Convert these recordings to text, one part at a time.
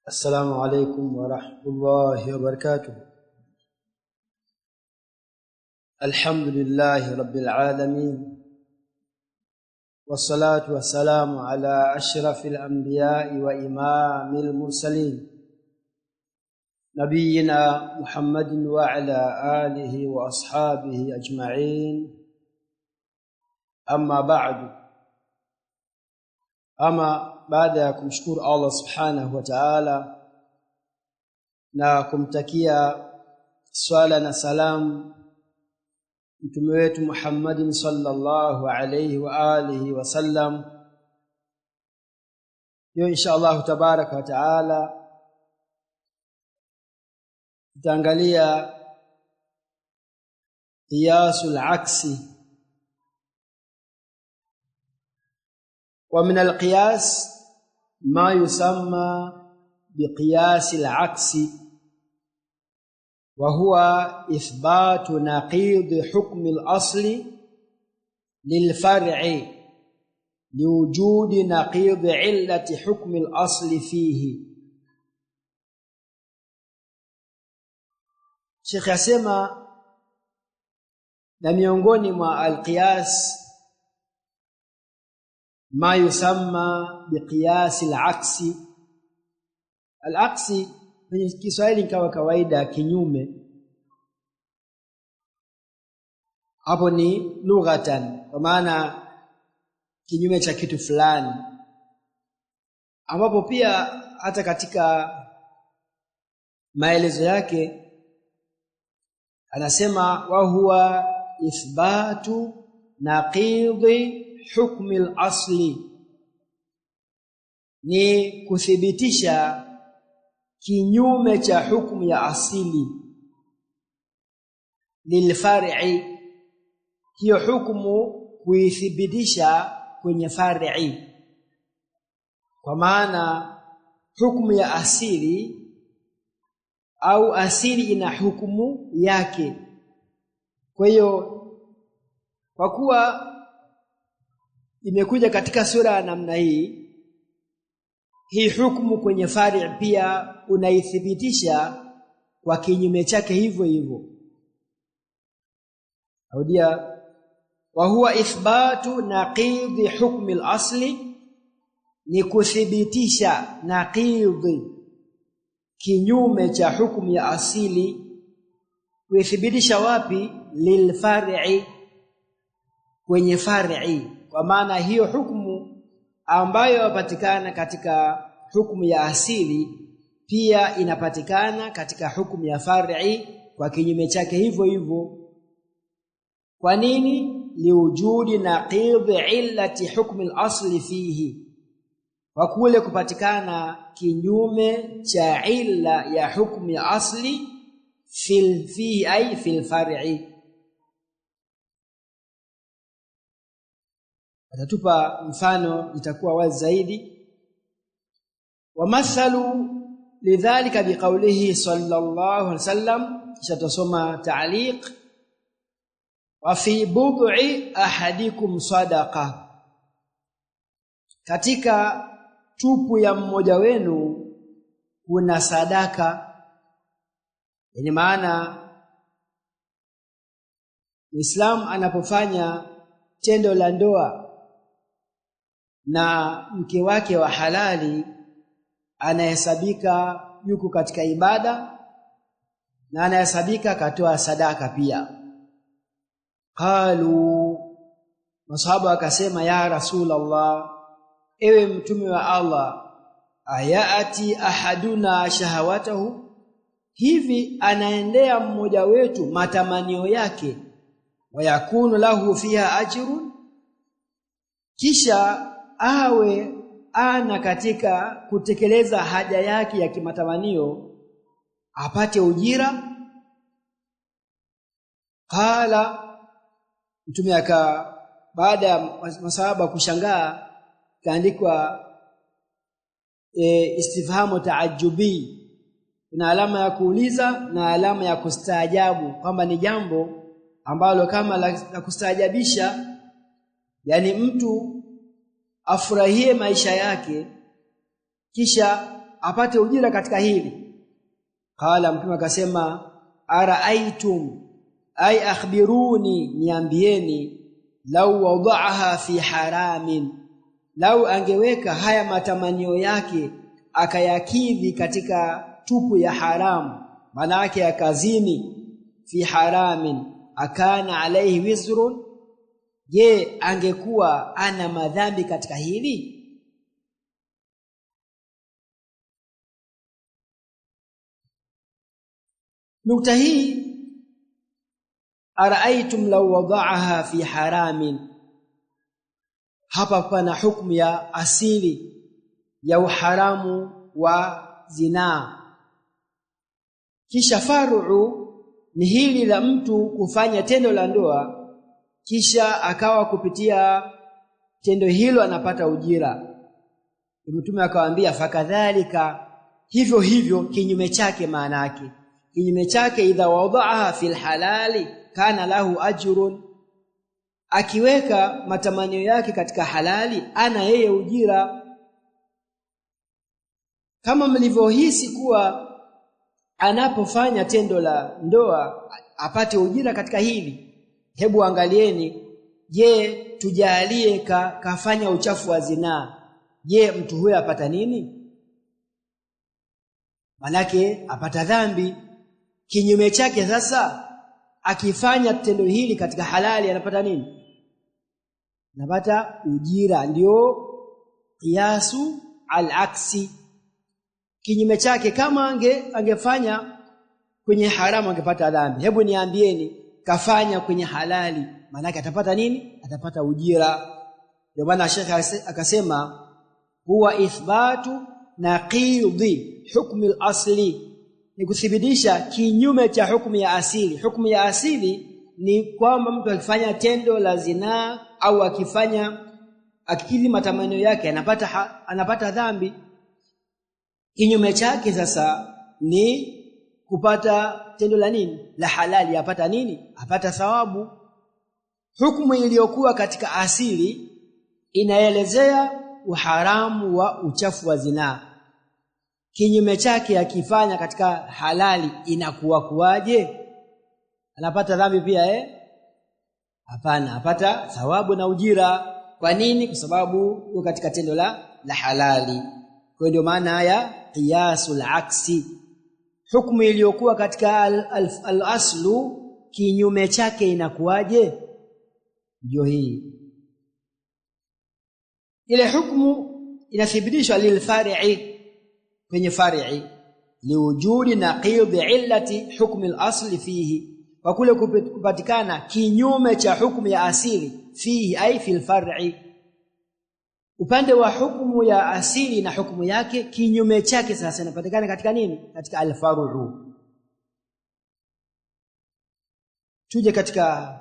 السلام عليكم ورحمة الله وبركاته. الحمد لله رب العالمين، والصلاة والسلام على أشرف الأنبياء وإمام المرسلين نبينا محمد وعلى آله وأصحابه أجمعين. أما بعد، baada ya kumshukuru Allah subhanahu wa ta'ala na kumtakia swala na salam mtume wetu Muhammadin sallallahu alayhi wa alihi wasallam, leo insha Allah tabaraka wa ta'ala tutaangalia qiyasul aksi. ومن القياس ما يسمى بقياس العكس، وهو إثبات نقيض حكم الأصل للفرع لوجود نقيض علة حكم الأصل فيه. Sheikh yasema na miongoni mwa alqiyas ما يسمى بقياس العكس. العكس kwenye Kiswahili kama kawaida kinyume, hapo ni lughatan, kwa maana kinyume cha kitu fulani, ambapo pia hata katika maelezo yake anasema wa huwa ithbatu naqidhi hukmi al-asli, ni kuthibitisha kinyume cha hukumu ya asili, lilfar'i, hiyo hukumu kuithibitisha kwenye far'i, kwa maana hukumu ya asili au asili ina hukumu yake. Kwa hiyo kwa kuwa imekuja katika sura ya namna hii hukumu kwenye fari' pia unaithibitisha kwa kinyume chake hivyo hivyo. Audia, wa huwa ithbatu naqidhi hukmi al-asli, ni kuthibitisha naqidhi, kinyume cha hukumu ya asili. Kuithibitisha wapi? Lilfar'i, kwenye far'i, kwa maana hiyo hukumu ambayo yapatikana katika hukumu ya asili pia inapatikana katika hukumu ya far'i kwa kinyume chake hivyo hivyo. Kwa nini? Liwujudi naqidh illati hukmi al-asli fihi, kwa kule kupatikana kinyume cha illa ya hukumu ya asli fihi ay fil far'i. Atatupa mfano itakuwa wazi zaidi. Wa mathalu lidhalika biqaulihi sallallahu alaihi wasallam, kisha tusoma ta'liq, wa fi bud'i ahadikum sadaqa, katika tupu ya mmoja wenu kuna sadaka. Yani maana Muislamu anapofanya tendo la ndoa na mke wake wa halali, anahesabika yuko katika ibada na anahesabika katoa sadaka pia. Qalu, masahaba wakasema, ya Rasulullah, ewe mtume wa Allah, ayati ahaduna shahawatahu, hivi anaendea mmoja wetu matamanio yake, wayakunu lahu fiha ajrun, kisha awe ana katika kutekeleza haja yake ya kimatamanio apate ujira? Qala, mtume baada ya masahaba kushangaa, kaandikwa istifhamu taajubi, na alama ya kuuliza na alama ya kustaajabu, kwamba ni jambo ambalo kama la kustaajabisha, yani mtu afurahie maisha yake kisha apate ujira katika hili. Qala, mtume akasema, araaitum, ay akhbiruni, niambieni, lau wada'aha fi haramin, lau angeweka haya matamanio yake akayakidhi katika tupu ya haramu, maana yake akazini, fi haramin, akana alayhi wizrun, je, angekuwa ana madhambi katika hili? Nukta hii, araaitum law wada'aha fi haramin, hapa pana hukumu ya asili ya uharamu wa zinaa. Kisha faru'u ni hili la mtu kufanya tendo la ndoa kisha akawa kupitia tendo hilo anapata ujira. Mtume akawaambia, fakadhalika, hivyo hivyo kinyume chake. Maana yake kinyume chake, idha wada'aha fil halali kana lahu ajrun, akiweka matamanio yake katika halali ana yeye ujira. Kama mlivyohisi kuwa anapofanya tendo la ndoa apate ujira katika hili, hebu angalieni, je, tujalie kafanya uchafu wa zinaa, je, mtu huyo apata nini? Manake apata dhambi. Kinyume chake sasa, akifanya tendo hili katika halali anapata nini? Anapata ujira. Ndio qiyasu al-aksi. Kinyume chake, kama angefanya kwenye haramu angepata dhambi. Hebu niambieni, kafanya kwenye halali, maana yake atapata nini? Atapata ujira. Ndio maana Sheikh akasema, huwa ithbatu naqidhi hukmi al-asli, ni kuthibitisha kinyume cha hukumu ya asili. Hukumu ya asili ni kwamba mtu akifanya tendo la zinaa au akikidhi matamanio yake anapata dhambi. Kinyume chake sasa ni kupata tendo la nini? La halali, apata nini? Apata thawabu. Hukumu iliyokuwa katika asili inaelezea uharamu wa uchafu wa zinaa. Kinyume chake akifanya katika halali inakuwa kuwaje? Anapata dhambi pia Hapana, apata thawabu na ujira. Kwa nini? Kwa sababu yuko katika tendo la halali. Kwa ndio maana ya qiyasul aksi. Hukumu iliyokuwa katika al-aslu kinyume chake inakuwaje? Ndio hii. Ile hukumu inathibitishwa lilfari'i, kwenye fari'i, liwujudi naqid illati hukmi al-asli fihi, kwa kule kupatikana kinyume cha hukumu ya asili, fihi ay fil far'i. Upande wa hukumu ya asili na hukumu yake, kinyume chake sasa inapatikana katika nini? Katika al-far'u. Tuje katika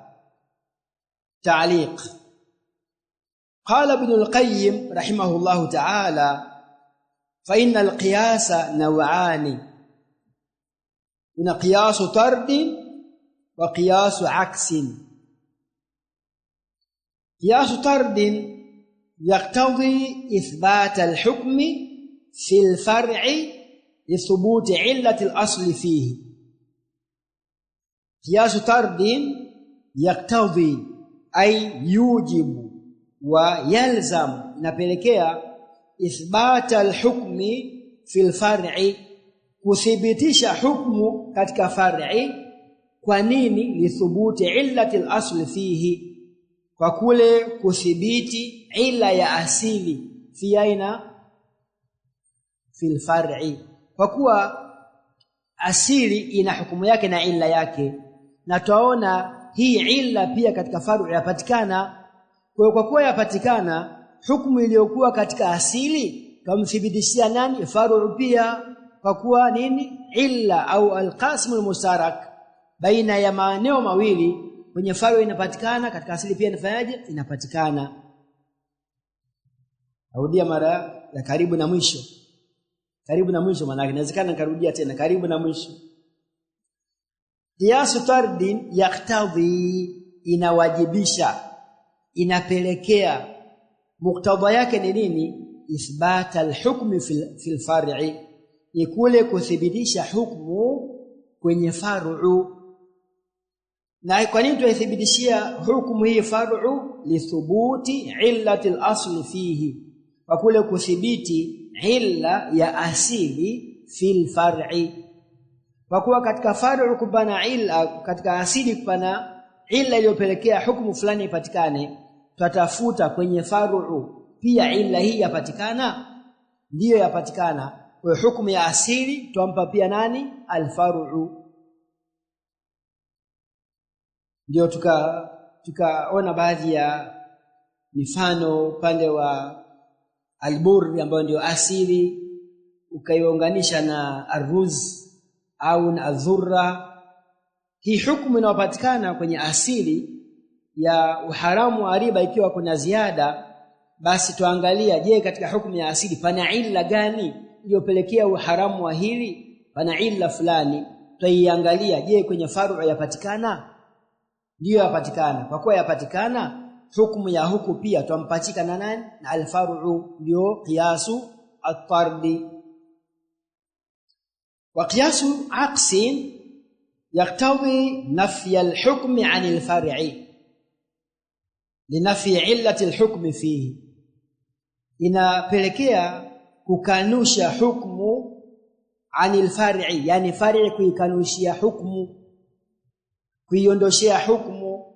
ta'liq. Qala Ibn al-Qayyim rahimahullahu ta'ala, fa inna al-qiyasa naw'ani, kuna qiyasu tardin wa qiyasu aksin. Qiyasu tardin يقتضي إثبات الحكم في الفرع لثبوت علة الأصل فيه. قياس طرد يقتضي أي يوجب ويلزم نapelekea إثبات الحكم في الفرع, kuthibitisha hukmu katika far'i. Kwa nini? lithubuti illati al-asl fihi, kwa kule kuthibiti illa ya asili fi aina fil far'i, kwa kuwa asili ina hukumu yake na illa yake, na tunaona hii illa pia katika far'u yapatikana. Kwa kuwa yapatikana, hukumu iliyokuwa katika asili kamthibitishia nani? Far'u pia, kwa kuwa nini? Illa au alqasim almustarak baina ya maeneo mawili kwenye far'u inapatikana, katika asili pia inafanyaje? Inapatikana. Narudia mara ya karibu na mwisho. Karibu na mwisho maana inawezekana nikarudia tena, karibu na mwisho. Qiyasu tardin yaktadhi, inawajibisha, inapelekea, muktadha yake ni nini? Ithbat al-hukmi fil far'i, ni kule kuthibitisha hukumu kwenye far'u. Na kwa nini tuithibitishia hukumu hii far'u? Lithubuti illati al-asli fihi, kwa kule kuthibiti illa ya asili fil far'i. Kwa kuwa katika far'u kupana illa, katika asili kupana illa iliyopelekea hukumu fulani ipatikane, tutafuta kwenye far'u pia illa hii yapatikana, ndiyo yapatikana. Kwa hukumu ya asili tuampa pia nani? Al-far'u. Ndio tukaona baadhi ya mifano upande wa al-burri ambayo ndio asili, ukaiunganisha na aruz au na adhurra. Hii hukumu inayopatikana kwenye asili ya uharamu wa riba, ikiwa kuna ziada, basi tuangalia, je, katika hukumu ya asili pana illa gani iliyopelekea uharamu wa hili? Pana illa fulani, tutaiangalia, je, kwenye far'u yapatikana? Ndio yapatikana. Kwa kuwa yapatikana, hukumu ya huku pia tumpachika na nani? Na al-far'u, ndio qiyasu at-tardi. Wa qiyasu aqsin yaktawi nafy al-hukm 'an al-far'i linafi illati al-hukm fihi, inapelekea kukanusha hukumu 'an al-far'i, yani far'i kuikanushia hukumu, kuiondoshea hukumu,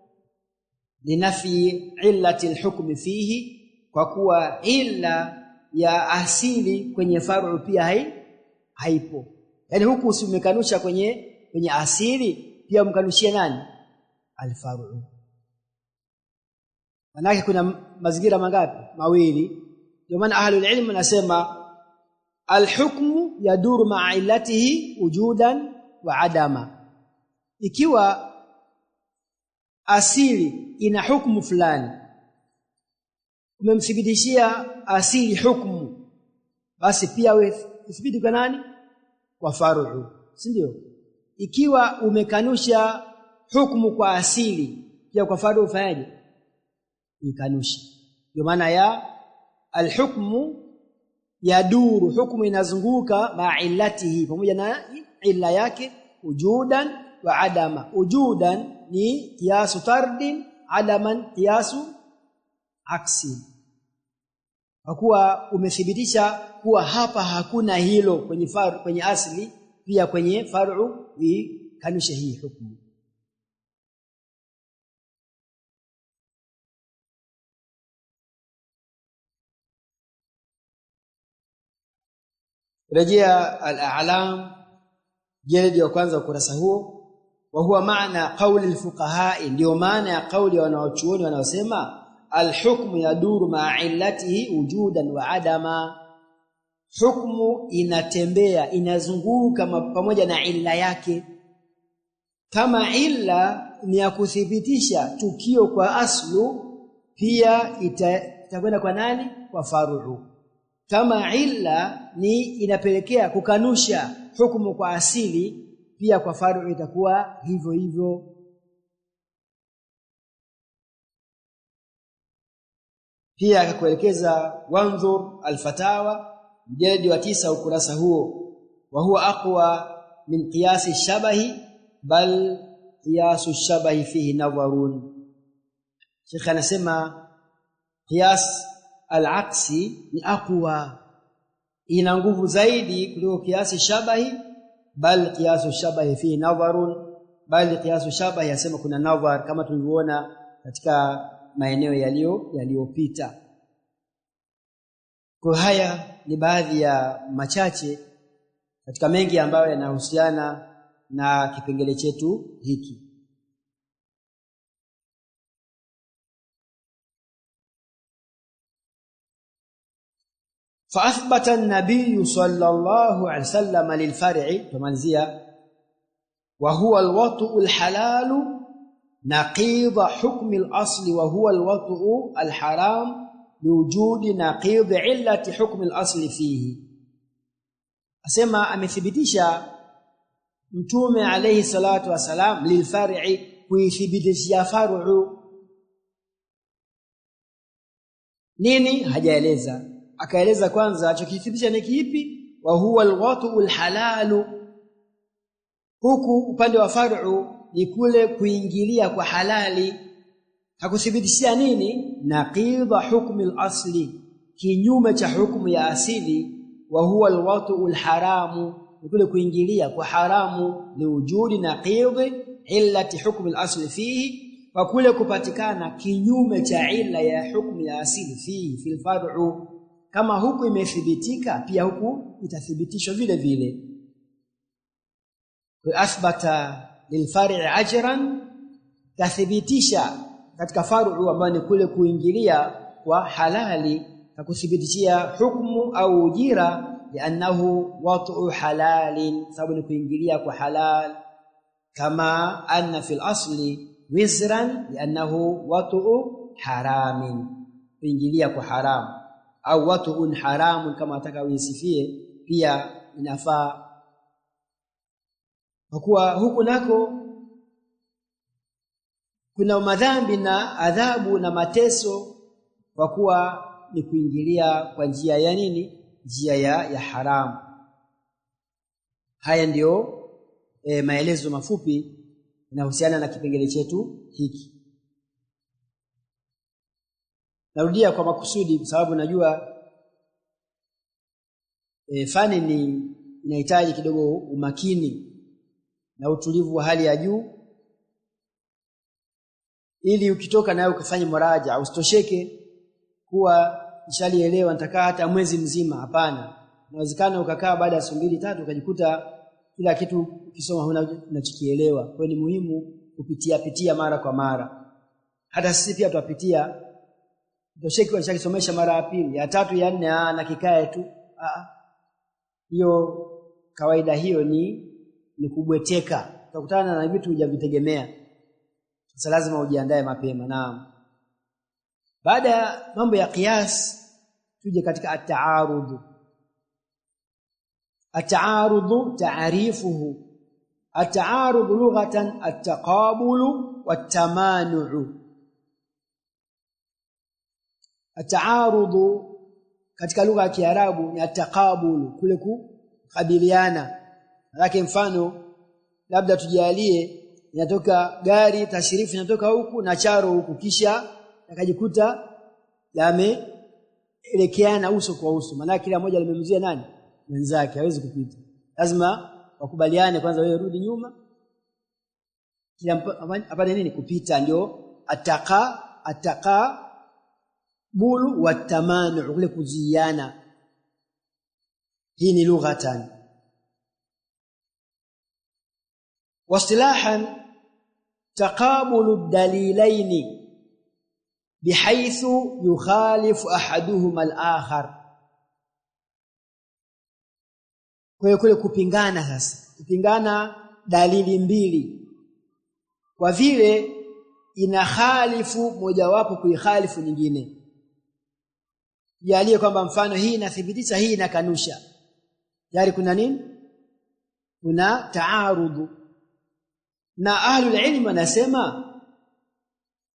linafi illati al-hukm fihi, kwa kuwa illa ya asili kwenye far'u pia haipo. Yani huku usimekanusha kwenye asili, pia mkanushie nani? Al-far'u. Manake kuna mazingira mangapi? Mawili. Ndio maana ahlul ilm nasema al-hukmu yaduru ma'a illatihi wujudan wa adama. Ikiwa asili ina hukumu fulani, umemthibitishia asili hukumu, basi pia wewe uthibiti kwa nani? Kwa far'u, si ndio? Ikiwa umekanusha hukumu kwa asili, pia kwa far'u ufanyaje? Ikanusha. Ndio maana ya al-hukmu yaduru, hukumu inazunguka ma'illatihi, pamoja na illa yake, wujudan wa adama. Wujudan ni qiyasu tardin, adaman qiyasu aksi. Kwa kuwa umethibitisha kuwa hapa hakuna hilo kwenye asili, pia kwenye far'u ikanusha hii hukumu. Rejea al-a'lam jildi ya kwanza ukurasa huo. Wa huwa maana qawli al-fuqaha, ndio maana ya kauli ya wanaochuoni wanaosema al-hukmu yaduru ma'a illatihi wujudan wa adama. Hukmu inatembea, inazunguka pamoja na illa yake. Kama illa ni ya kuthibitisha tukio kwa aslu, pia itakwenda kwa nani? Kwa far'u. Kama illa ni inapelekea kukanusha hukumu kwa asili, pia kwa far'u itakuwa hivyo hivyo. Pia akakuelekeza wanzur al-fatawa mjadi wa 9 ukurasa huo. Wa huwa aqwa min qiyasi shabahi, bal qiyasu shabahi fihi nadharun. Sheikh anasema qiyas al-aqsi ni aqwa, ina nguvu zaidi kuliko kiasi shabahi, bal qiyasu shabahi fihi nadharun, bal qiyasu shabahi yasema kuna nadhar, kama tulivyoona katika maeneo yaliyopita. Kwa haya ni baadhi ya machache katika mengi ambayo yanahusiana na kipengele chetu hiki. فأثبت النبي صلى الله عليه وسلم للفرع تمانزيا وهو الوطء الحلال نقيض حكم الأصل، وهو الوطء الحرام لوجود نقيض علة حكم الأصل فيه. أسمى أمثبتشا متومي عليه الصلاة والسلام للفرع ويثبتشا فرع nini hajaeleza. Akaeleza kwanza alichokithibitisha ni kipi, wa huwa alwatu alhalal, huku upande wa far'u ni kule kuingilia kwa halali. Hakuthibitishia nini? Naqidha hukmi al-asli, kinyume cha hukumu ya asili. Wa huwa alwatu alharamu, kule kuingilia kwa haramu, liwujudi naqidhi illati hukmi al-asli fihi, wa kule kupatikana kinyume cha illa ya hukumu ya asili fihi fil far'u. Kama huku imethibitika, pia huku itathibitishwa vile vile. Wa athbata lilfar'i ajran, tathibitisha katika far'u ambayo ni kule kuingilia kwa halali, na kuthibitishia hukumu au ujira, li'annahu wat'u halalin, sababu ni kuingilia kwa halal. Kama anna fil asli wizran, li'annahu wat'u haramin, kuingilia kwa haramu, au wat'un haramun kama ataka uisifie pia inafaa. Kwa kuwa huku nako kuna madhambi na adhabu na mateso, kwa kuwa ni kuingilia kwa njia ya nini? Njia ya haramu. Haya ndio maelezo mafupi yanahusiana na kipengele chetu hiki. Narudia kwa makusudi kwa sababu najua fani ni inahitaji kidogo umakini na utulivu wa hali ya juu, ili ukitoka nayo ukafanye muraja, usitosheke kuwa nishalielewa nitakaa hata mwezi mzima. Hapana, inawezekana ukakaa baada ya siku 2-3 ukajikuta kila kitu ukisoma unachikielewa. Kwa ni muhimu kupitia mara kwa mara. Hata sisi pia tuwapitia, utosheke kwa nishakisomesha mara ya pili, ya 3, ya 4 na kikae tu. Hiyo kawaida hiyo ni kubweteka, utakutana na vitu hujavitegemea. Sasa lazima ujiandae mapema. Naam. Baada ya mambo ya qiyas, tuje katika at-ta'arud. At-ta'arud ta'rifuhu. At-ta'arud lughatan at-taqabulu wat-tamanu'u. At-ta'arud katika lugha ya Kiarabu ni at-taqabulu, kule kukabiliana. Lakini mfano labda tujalie inatoka gari tashirifu inatoka huku na charo huku, kisha akajikuta yameelekeana uso kwa uso, maana kila mmoja limemzia nani mwenzake, hawezi kupita. Lazima wakubaliane kwanza, wewe rudi nyuma, kila hapa nini kupita. Ndio ataka bulu watamanu, kule kuziana. Hii ni lughatan. واصطلاحا تقابل الدليلين بحيث يخالف احدهما الاخر. Kwa kule kupingana, sasa kupingana dalili mbili kwa vile inakhalifu mojawapo kuikhalifu nyingine. Jalie kwamba mfano hii inathibitisha, hii inakanusha, tayari kuna nini? Kuna taarudu. Na ahlul ilm wanasema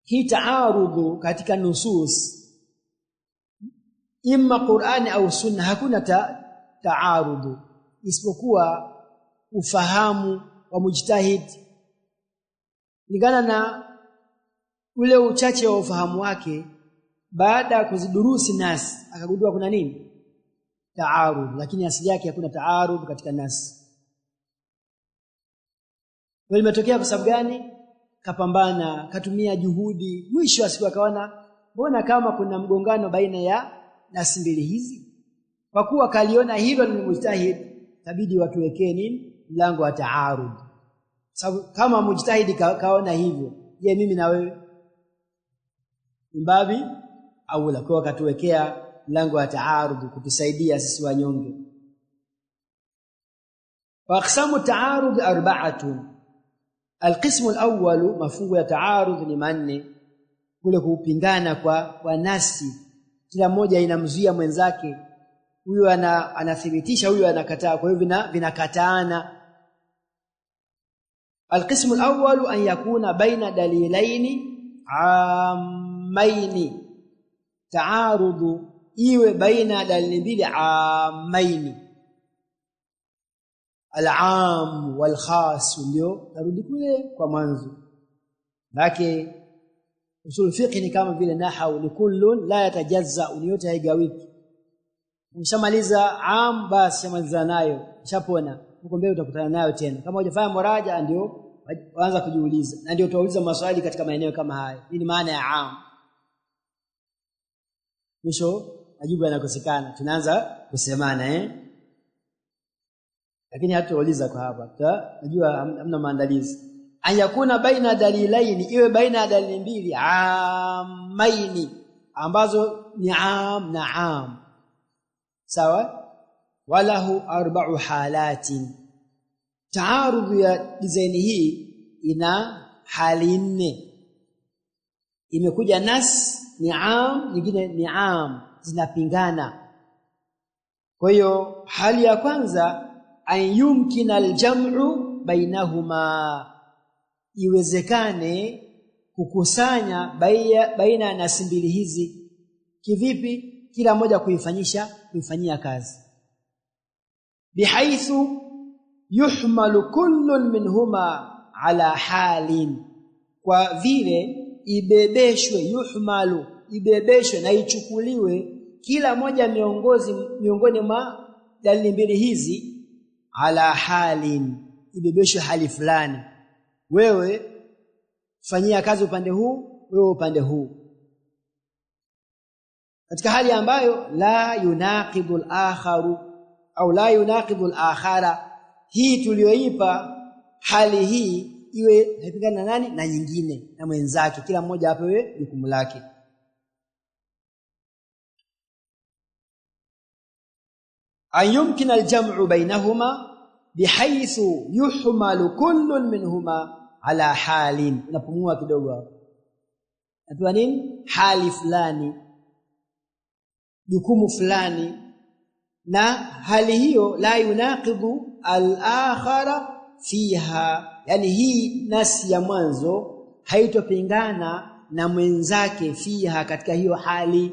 hii taarudhu katika nusus, imma Qur'ani au Sunna, hakuna taarudhu isipokuwa ufahamu wa mujtahid. Lingana na ule uchache wa ufahamu wake, baada ya kuzidurusi nasi akagundua kuna nini? Taarudhu, lakini asili yake hakuna taarudhu katika nasi. Wewe imetokea kwa sababu gani? Kapambana, katumia juhudi, mwisho asiku akaona mbona kama kuna mgongano baina ya nasi mbili hizi. Kwa kuwa kaliona hilo ni mujtahid, tabidi watuwekee nini? Mlango wa taarud. Sababu kama mujtahid kaona hivyo, je, mimi na wewe mbabi au la? Kwa katuwekea mlango wa taarud kutusaidia sisi wanyonge. Wa aqsamu taarud arba'atun. Alqismu alawwal, mafungu ya taarudh ni manne. Kule kupingana kwa nasi, kila mmoja inamzuia mwenzake, huyu anathibitisha, huyu anakataa, kwa hivyo vinakataana. Alqismu alawwal an yakuna baina dalilaini ammaini, taarudhu iwe baina dalili mbili ammaini, al-aam wal khas, ndio narudi kule kwa mwanzo. Laki usul fiqh ni kama vile nahau, ni kullun la yatajazza, ni yote haigawiki. Umshamaliza am basi shamaliza nayo, ushapona. Huko mbele utakutana nayo tena. Kama hujafanya muraja ndio waanza kujiuliza, na ndio tuuliza maswali katika maeneo kama haya. Hii ni maana ya am. Mwisho majibu yanakosekana, tunaanza kusemana lakini hatutauliza kwa hapa. Najua hamna maandalizi. Ayakuna baina dalilaini, iwe baina ya dalili mbili amaini ambazo ni am na am. Sawa? Walahu 4 halatin. Taarudhu ya design hii ina hali 4. Imekuja nas ni am, nyingine ni am, zinapingana. Kwa hiyo hali ya kwanza, an yumkina aljam'u bainahuma, iwezekane kukusanya baina ya nasi mbili hizi. Kivipi? Kila moja kuifanyia kazi. Bihaithu yuhmalu kullun minhuma ala halin, kwa vile ibebeshwe na ichukuliwe kila moja miongoni mwa dalili mbili hizi, ala halin, ibebeshwe hali fulani. Wewe fanyia kazi upande huu, wewe upande huu, katika hali ambayo la yunaqidu al-akharu au la yunaqidu al-akhara. Hii tulioipa hali hii iwe haipingana na nani na nyingine na mwenzake, kila mmoja apewe jukumu lake. Ayumkina al-jam'u bainahuma bihaythu yuhmalu kullun minhuma ala halin. Unapumua kidogo hapo. Atua nini? Hali fulani, jukumu fulani, na hali hiyo la yunaqidu al-akhara fiha, yani hii nasi ya mwanzo haitopingana na mwenzake fiha, katika hiyo hali.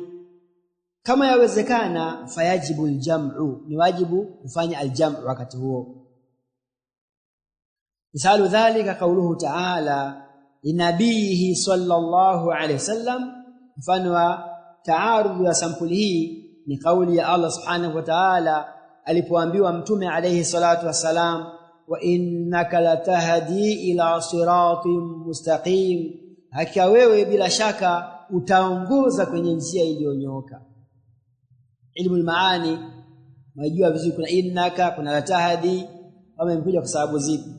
Kama yawezekana, fayajibu aljam'u, ni wajibu kufanya aljam'u wakati huo. Misalu dhalika kauluhu ta'ala linabihi sallallahu alayhi wasallam, mfano wa taarudhu ya sampuli hii ni kauli ya Allah subhanahu wa ta'ala alipoambiwa mtume alayhi salatu wasalam, wa innaka latahdi ila siratin mustaqim, hakika wewe bila shaka utaongoza kwenye njia iliyonyooka. Ilmu al-maani majua vizuri, kuna innaka, kuna latahdi, wamekuja kwa sababu zipi?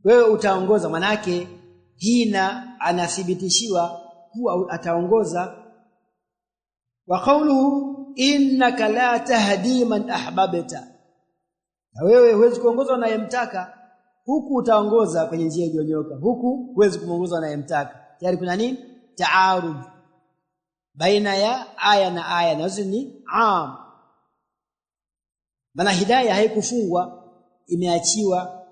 Wewe utaongoza, manake hina anathibitishiwa kuwa ataongoza. Wa qawluhu innaka la tahdi man ahbabta, na wewe huwezi kuongoza unayemtaka, huku utaongoza kwenye njia iliyonyoka, huku huwezi kumuongoza unayemtaka. Tayari kuna nini? Taarud baina ya aya na aya, na hizo ni am. Maana hidayah haikufungwa, imeachiwa.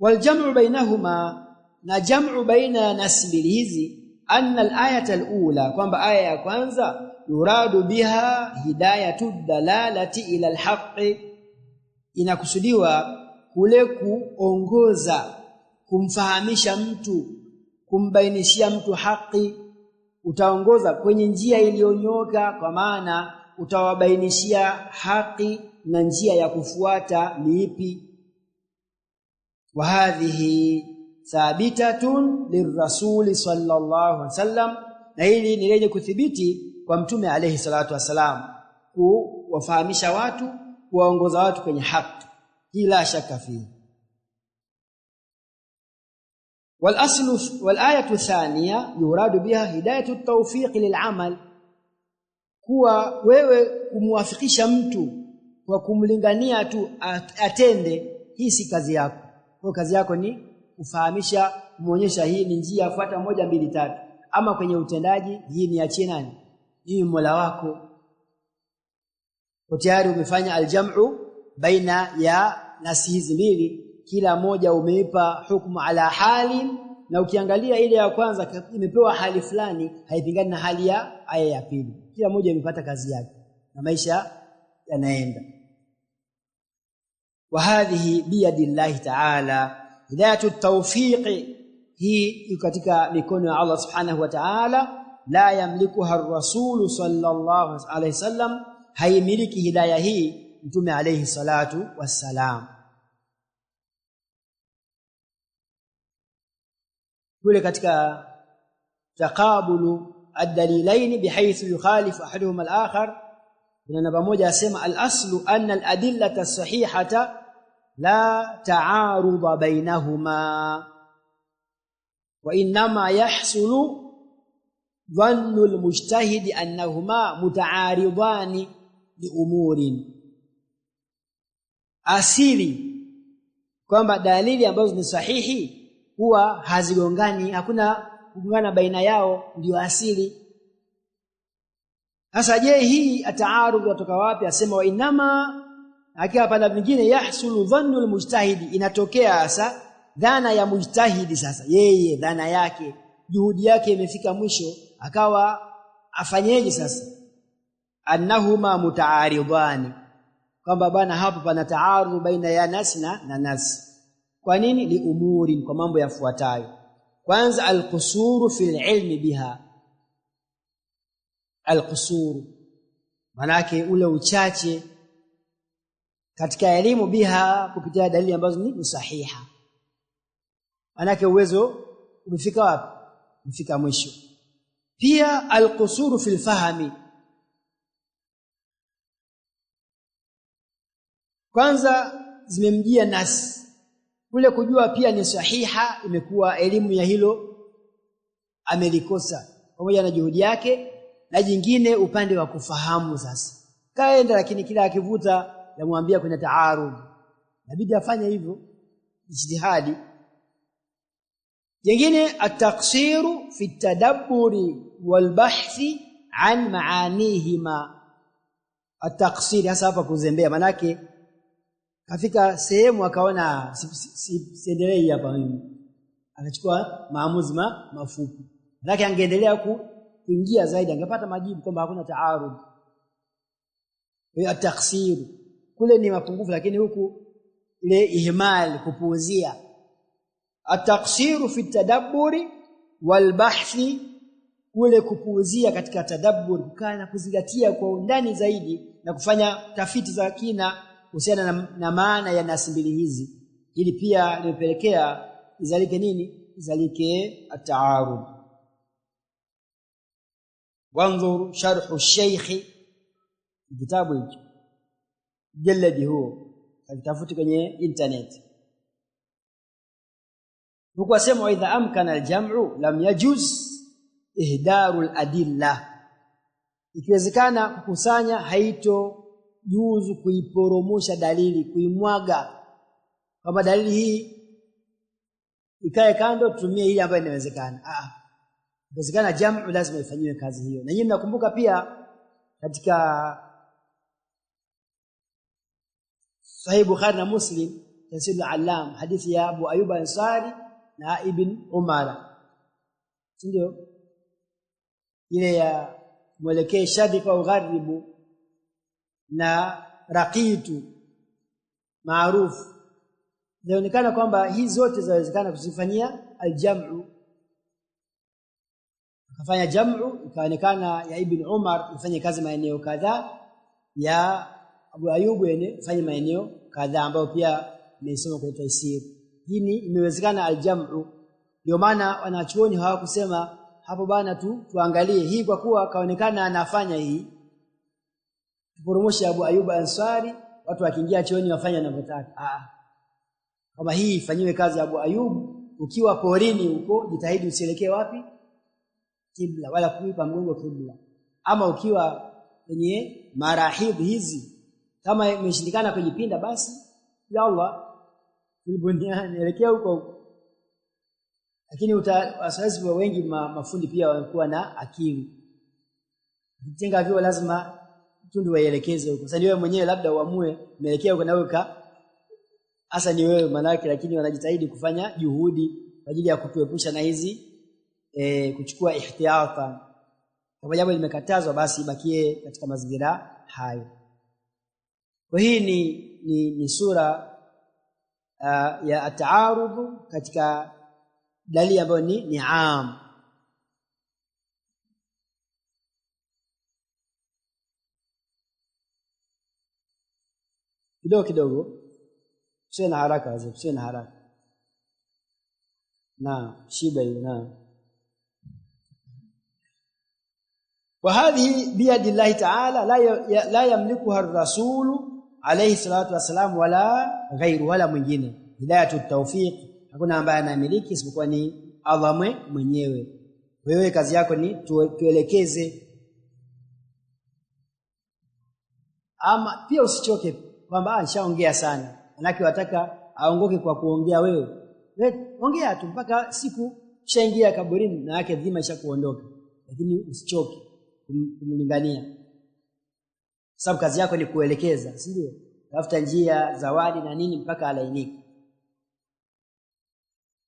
Wal jam'u bainahuma, na jam'u baina nasbili hizi, anna al-ayata al-ula, kwamba aya ya kwanza yuradu biha hidayatu dalalati ila al-haqqi, inakusudiwa kule kuongoza, kumfahamisha mtu, kumbainishia mtu haki. Utaongoza kwenye njia iliyonyoka, kwa maana utawabainishia haki na njia ya kufuata ni ipi. Wa hadhihi thabitatun lirrasuli sallallahu alaihi wasallam, na hili ni lenye kuthibiti kwa mtume alayhi salatu wasalam, kuwafahamisha watu, kuwaongoza watu kwenye haki, bila shaka fihi. والآية الثانية يراد بها هداية التوفيق للعمل, kuwa wewe kumwafikisha mtu kwa kumlingania tu atende, hii si kazi yako. Kwa kazi yako ni kufahamisha, muonyesha hii ni njia, fuata 1 2 3. Ama kwenye utendaji, hii ni achie nani? Hii Mola wako. Kwa tayari umefanya aljam'u baina ya nasi hizi mbili, kila moja umeipa hukumu ala hali, na ukiangalia ile ya kwanza imepewa hali fulani, haipingani na hali ya aya ya pili. Kila moja imepata kazi yake na maisha yanaenda. wa hadhihi biyadillahi ta'ala. Hidayatu tawfiq hii katika mikono ya Allah subhanahu wa ta'ala, la yamlikuha ar-rasul sallallahu alayhi wasallam, haimiliki hidayah hii mtume alayhi salatu wassalam. kule katika taqabulu ad-dalilaini bihaythu yukhalifu ahaduhuma al-akhar, kuna namba moja asema al-aslu anna al-adillata as-sahihata la ta'aruda bainahuma wa inma yahsulu dhannu al-mujtahid annahuma muta'aridani li umurin. Asili kwamba dalili ambazo ni sahihi huwa hazigongani, hakuna kugongana baina yao, ndio asili. Sasa je, hii ataarudh kutoka wapi? Asema wa inama, akiwa pala vingine yahsulu dhannu almujtahidi, inatokea hasa dhana ya mujtahidi. Sasa yeye dhana yake, juhudi yake imefika mwisho, akawa afanyeje sasa? Annahuma mutaaridhani, kwamba bana hapo pana taarudh baina ya nasi na nasi. Kwa nini? Li umuri, kwa mambo yafuatayo. Kwanza alqusuru fil ilmi biha. Alqusuru manake ule uchache katika elimu biha, kupitia dalili ambazo ni sahiha. Manake uwezo umefika wapi? Umefika mwisho. Pia alqusuru fil fahmi, kwanza zimemjia nasi kule kujua pia ni sahiha, imekuwa elimu ya hilo amelikosa pamoja na juhudi yake. Na jingine upande wa kufahamu, sasa kaenda, lakini kila akivuta yamwambia kwenye taarud, inabidi afanye hivyo ijtihadi. Jingine at-taqsiru fi at-tadabburi wal bahthi an maanihima. At-taqsir hasa hapa kuzembea, manake kafika sehemu akaona siendelee hapa mimi, anachukua maamuzi mafupi. Lakini angeendelea kuingia zaidi angepata majibu kwamba hakuna taarud. Hiyo at-taqsir kule ni mapungufu, lakini huku ile ihmal, kupuuzia. At-taqsiru fi at-tadabburi wal bahthi, kule kupuuzia katika tadabbur, kukaa na kuzingatia kwa undani zaidi na kufanya tafiti za kina kuhusiana na maana ya nasi mbili hizi, ili pia limepelekea izalike nini? Izalike at-taarud. Wanzur sharh ash-shaykh, kitabu hicho jaladi huo, tafuti kwenye internet. Huko asema idha amkana al-jam'u lam yajuz ihdaru al-adilla, ikiwezekana kukusanya haito juzu kuiporomosha dalili, kuimwaga kama dalili hii ikae kando, tutumie ile ambayo inawezekana. Inawezekana jamu lazima ifanyiwe kazi hiyo. Na nyinyi mnakumbuka pia katika Sahih Bukhari na Muslim, tafsir al-Allam, hadithi ya Abu Ayyub al-Ansari na Ibn Umar, ndio ile ya mwelekee shadika au gharibu na raqitu maarufu. Inaonekana kwamba hizi zote zawezekana kuzifanyia aljam'u. Akafanya jam'u, ikaonekana ya Ibn Umar ifanye kazi maeneo kadhaa, ya Abu Ayyub ifanye maeneo kadhaa, ambayo pia nimesoma kwa tafsiri. Hii imewezekana aljam'u. Ndio maana wanachuoni hawakusema hapo bana tuangalie hii, kwa kuwa kaonekana anafanya hii, tuporomoshe Abu Ayyub Ansari, watu wakiingia chooni wafanye wanavyotaka. Kama hii ifanyiwe kazi Abu Ayyub, ukiwa porini huko jitahidi usielekee wapi? Kibla, wala kuipa mgongo kibla. Ama ukiwa kwenye marahib hizi, kama imeshindikana kujipinda, basi ya Allah ilibuniani elekea huko. Lakini wasaizi wengi mafundi pia wanakuwa na akili, kutenga vyo lazima tundu waelekeze huko. Sasa ni wewe mwenyewe labda uamue umeelekea huko na wewe hasa ni wewe manake, lakini wanajitahidi kufanya juhudi kwa ajili ya kutuepusha na hizi kuchukua ihtiyata. Kama jambo limekatazwa, basi ibakie katika mazingira hayo. Kwa hii ni sura ya ataarudhu katika dalili ambayo ni am. kidogo sio na haraka hapo, sio na haraka na shiba na وهذه بيد الله تعالى لا يملكها الرسول عليه الصلاه والسلام ولا غيره ولا mwingine. Hidayatut tawfiq hakuna ambaye anamiliki isipokuwa ni Allah mwenyewe. Wewe kazi yako ni tuelekeze, ama pia usichoke kwamba nishaongea sana, manake wataka aongoke kwa kuongea wewe ongea tu mpaka siku shaingia kaburini na yake dhima ishakuondoka, lakini usichoke kumlingania, sababu kazi yako ni kuelekeza, si ndio? Tafuta njia zawadi na nini mpaka alainike.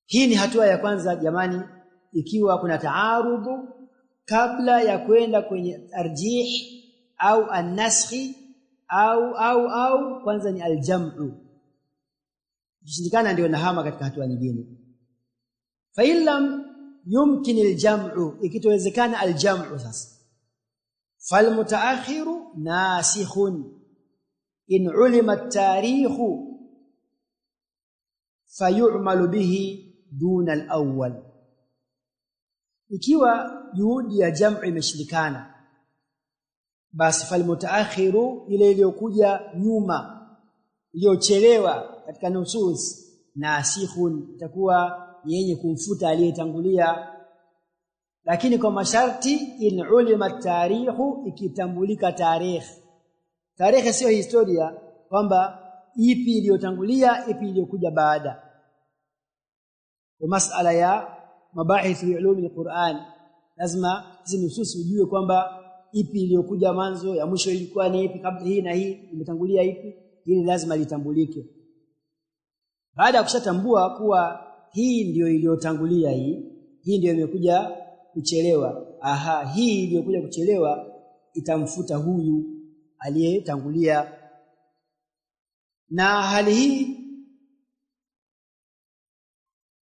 Hii ni hatua ya kwanza jamani. Ikiwa kuna taarudhu kabla ya kwenda kwenye tarjih au an-naskhi au kwanza ni aljam'u, ikishindikana ndio nahama katika hatua nyingine. Fa illam yumkin aljam'u, ikitowezekana aljam'u sasa fal mutaakhiru nasikhun in ulima at-tarikhu fayu'malu bihi duna al-awwal. Ikiwa juhudi ya jam'u imeshindikana, basi fal mutaakhiru, ile iliyokuja nyuma iliyochelewa katika nusus, nasikhun, itakuwa yenye kumfuta aliyetangulia, lakini kwa masharti in ulima at-tarikhu, ikitambulika tarikh. Tarikh sio historia kwamba ipi iliyotangulia ipi iliyokuja baada. Kwa masala ya mabahith fi ulum al-Qur'an lazima hizi nusus ujue kwamba ipi iliyokuja mwanzo, ya mwisho ilikuwa ni ipi, kabla hii na hii imetangulia ipi, ili lazima litambulike. Baada ya kushatambua kuwa hii ndio iliyotangulia, hii ndio imekuja kuchelewa, hii iliyokuja kuchelewa itamfuta huyu aliyetangulia. Na hali hii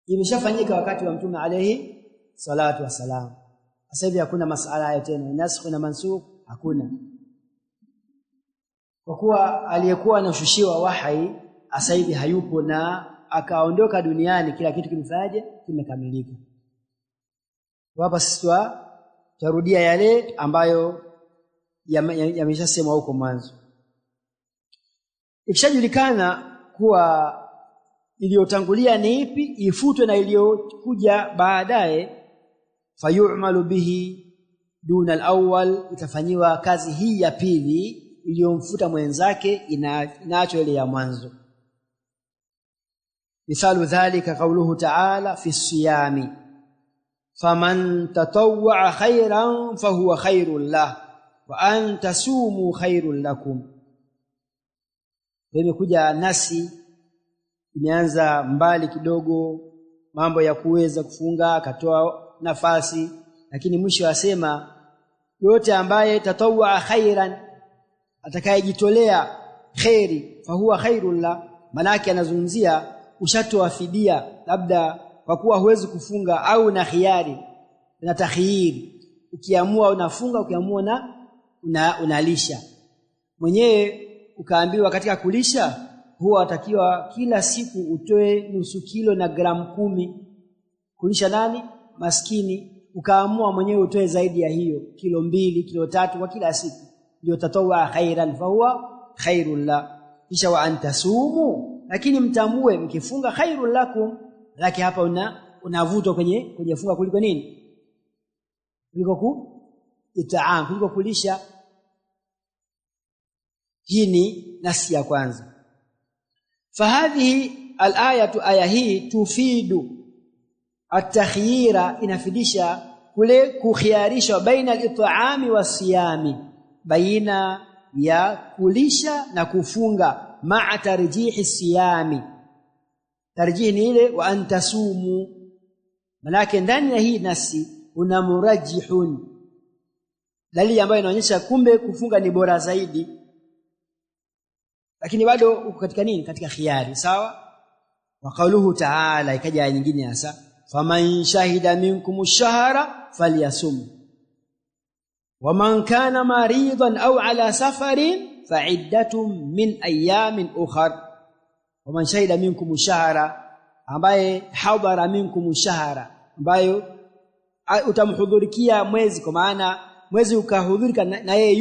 imeshafanyika wakati wa Mtume alayhi salatu wasalam. Sasa hivi hakuna masala hayo tena, nasakh na mansukh hakuna, kwa kuwa aliyekuwa anashushiwa wahi sasa hivi hayupo na akaondoka duniani, kila kitu kimefanyaje, kimekamilika. Hapa sisi tutarudia yale ambayo yameshasemwa huko mwanzo. Ikishajulikana kuwa iliyotangulia ni ipi, ifutwe na iliyokuja baadaye, fayu'malu bihi duna al-awwal, itafanyiwa kazi hii ya pili iliyomfuta mwenzake, inaachwa ile ya mwanzo. Mithalu dhalika qawluhu ta'ala fi as-siyami faman tatawwa khairan fahuwa khairul lah wa an tasumu khairul lakum. Imekuja nasi imeanza mbali kidogo, mambo ya kuweza kufunga akatoa nafasi, lakini mwisho asema yote ambaye tatawwa khairan, atakayejitolea khairi, fahuwa khairul la, manake anazungumzia ushatoa fidia, labda kwa kuwa huwezi kufunga au na khiari na takhyiri, ukiamua unafunga, ukiamua unalisha mwenyewe. Ukaambiwa katika kulisha huwa atakiwa kila siku utoe nusu kilo na gramu 10 kulisha nani? Maskini. Ukaamua mwenyewe utoe zaidi ya hiyo, kilo 2, kilo 3 kwa kila siku, ndio tatawwa khairan fahuwa khairul la. Kisha wa antasumu, lakini mtambue mkifunga khairul lakum, lakini hapa unavutwa kwenye funga kuliko nini? Kuliko itaam, kuliko kulisha. Hii ni nasi ya kwanza. Fahadhihi al-ayatu, aya hii tufidu at-takhyira, inafidisha kule kukhiarishwa baina al-it'ami was-siyami, baina ya kulisha na kufunga, ma'a tarjihi siyami. Tarjihi ni ile wa antasumu, manake ndani ya hii nasi una murajjihun, dalili ambayo inaonyesha kumbe kufunga ni bora zaidi, lakini bado uko katika nini? Katika khiari. Sawa, wa qawluhu ta'ala ikaja aya nyingine hasa faman shahida minkum ash-shahra falyasum wa man kana maridan aw ala safarin fa'iddatun min ayamin ukhra wa man shahida minkum ash-shahra ambaye hadara minkum ash-shahra ambayo utamhudhurikia mwezi kwa maana mwezi ukahudhurika na yeye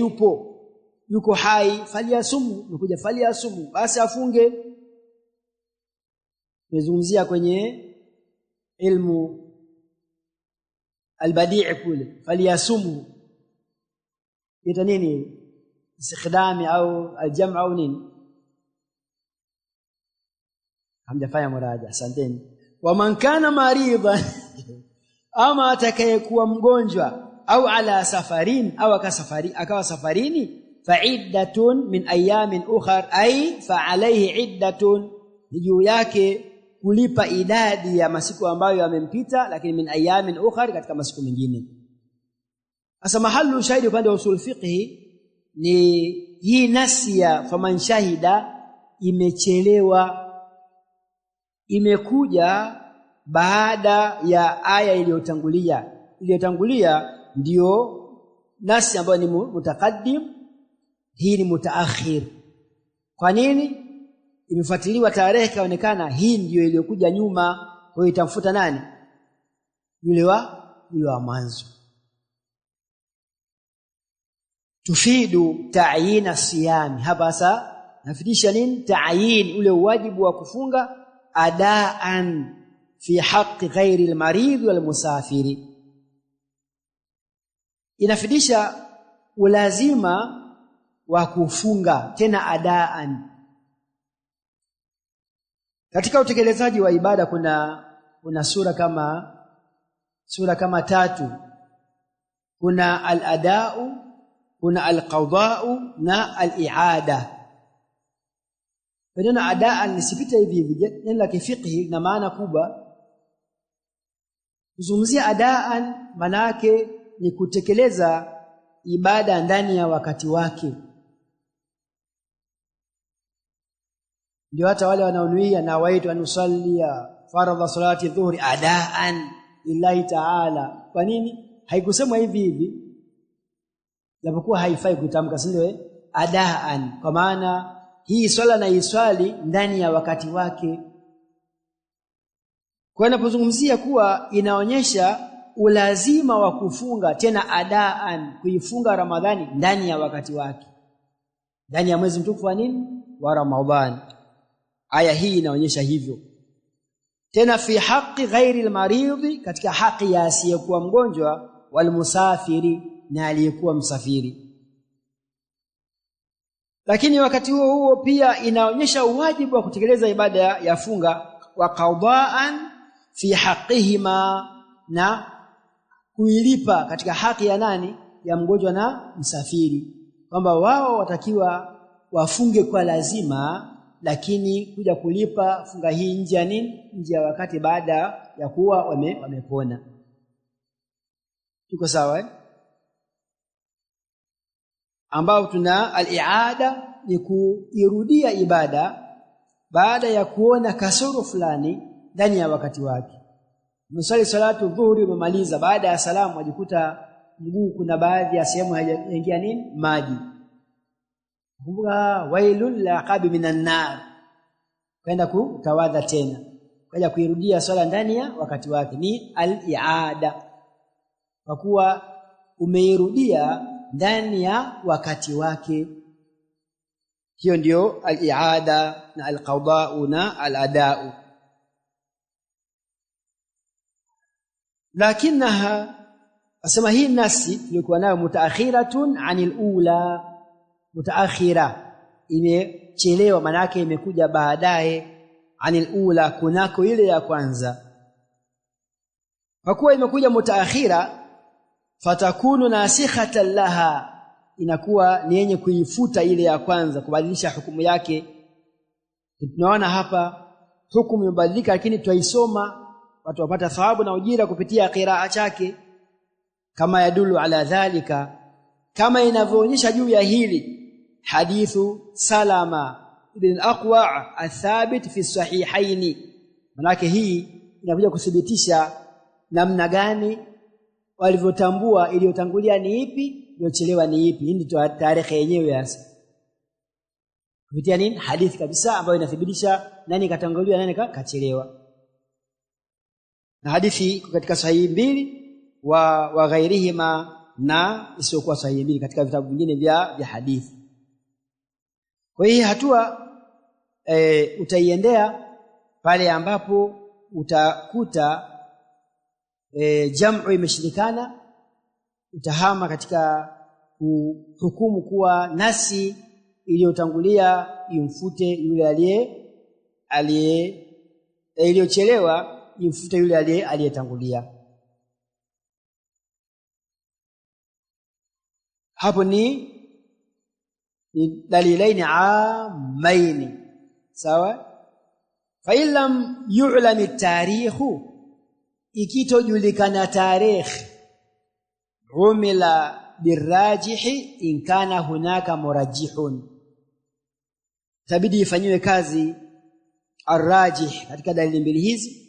yuko hai falyasumu nikuja falyasumu basi afunge. Nizungumzia kwenye ilmu albadii kule falyasumu ita nini istikhdami au aljam'u au nini hamjafanya muraja asanteni. Wa man kana maridan ama atakayekuwa mgonjwa au ala safarin au akawa safarini fa'iddatun min ayamin ukhar ay fa alayhi iddatun juu yake kulipa idadi ya masiku ambayo yamempita lakini min ayamin ukhar katika masiku mengine. Sasa mahallu shahidi upande wa usul fiqhi ni hii nasi ya faman shahida imechelewa imekuja baada ya aya iliyotangulia ndio nasi ambayo ni mutakaddim hii ni mutaakhir. Kwa nini imefuatiliwa tarehe kaonekana hii ndio iliyokuja nyuma kwa hiyo itamfuta nani yule wa mwanzo. Tufidu ta'yin as-siyam hapa sasa nafidisha nini ta'yin ule wajibu wa kufunga adaan fi haqqi ghairi al-marid wal musafiri inafidisha ulazima wa kufunga tena adaan. Katika utekelezaji wa ibada kuna sura kama tatu. Kuna al-ada'u, kuna al-qada'u na al-i'ada. Neno adaan nisipite hivi neno la kifiqhi na maana kubwa. Kuzungumzia adaan maana yake ni kutekeleza ibada ndani ya wakati wake. Ndio hata wale wanaonuia na waitu anusallia faradha salati dhuhri adaan lillahi ta'ala. Kwa nini haikusemwa hivi japokuwa haifai kutamka ndio adaan kwa maana hii swala na iswali ndani ya wakati wake. Kwa ninapozungumzia kuwa inaonyesha ulazima wa kufunga tena adaan kuifunga Ramadhani ndani ya wakati wake ndani ya mwezi mtukufu wa nini wa Ramadhani. Aya hii inaonyesha hivyo. Tena fi haqqi ghairi al-maridhi katika haki ya asiyekuwa mgonjwa wal musafiri na aliyekuwa msafiri. Lakini wakati huo pia inaonyesha uwajibu wa kutekeleza ibada ya funga wa qadaan fi haqqihima na kuilipa katika haki ya nani ya mgonjwa na msafiri kwamba wao watakiwa wafunge kwa lazima lakini kuja kulipa funga hii nje ya nini nje ya wakati baada ya kuwa wamepona. Tuko sawa ambao tuna al-i'ada ni kuirudia ibada baada ya kuona kasoro fulani ndani ya wakati wake. Msali salatu dhuhuri umemaliza baada ya salamu wajikuta mguu kuna baadhi ya sehemu hajaingia nini maji. Kumbuka wailul laqabi minan nar kwenda kutawadha tena kaja kuirudia swala ndani ya wakati wake ni al-i'ada kwa kuwa umeirudia ndani ya wakati wake. Hiyo ndio al-i'ada na al-qada'u na al-ada'u. Lakinaha asema hii nasi tulikuwa nayo mutaakhiratun anil ula mutaakhira imechelewa maana yake imekuja baadaye anil ula kunako ile ya kwanza. Kwa kuwa imekuja mutaakhira fatakunu nasikhatan laha inakuwa ni yenye kuifuta ile ya kwanza kubadilisha hukumu yake. Tunaona hapa hukumu imebadilika lakini tuisoma watu wapata thawabu na ujira kupitia qiraa chake kama yadulu ala dhalika kama inavyoonyesha juu ya hili hadithu Salama ibn al-Aqwa' athabit fi sahihaini Manake hii inakuja kuthibitisha namna gani walivyotambua iliyotangulia ni ipi, iliyochelewa ni ipi. Hii ndio tarehe yenyewe hasa. Kupitia nini? Hadithi kabisa ambayo inathibitisha nani katangulia nani kachelewa. Na hadithi katika sahihi mbili wa ghairihima na isiyokuwa sahihi mbili katika vitabu vingine vya hadithi. Kwa hiyo hatua utaiendea pale ambapo utakuta jam'u imeshindikana, utahama katika hukumu kuwa nasi iliyotangulia imfute yule iliyochelewa imfute yule aliyetangulia. Hapo ni dalilaini amaini. Sawa? Fa illam yu'lam at-tarikh, ikitojulikana tarikh, umila birajihi in kana hunaka murajjihun, tabidi ifanywe kazi arrajih katika dalili mbili hizi.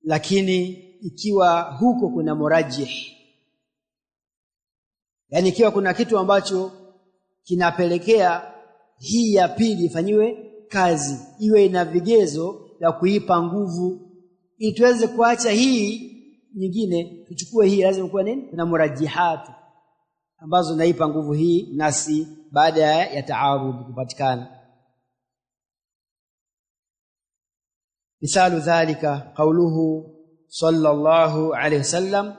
Lakini ikiwa huko kuna murajjih, yani ikiwa kuna kitu ambacho kinapelekea hii ya pili ifanywe kazi, iwe ina vigezo vya kuipa nguvu, ili tuweze kuacha hii nyingine tuchukue hii, lazima kuwa nini? Kuna murajihatu ambazo naipa nguvu hii nasi baada ya taarud kupatikana. Misalu dhalika qawluhu sallallahu alayhi wasallam,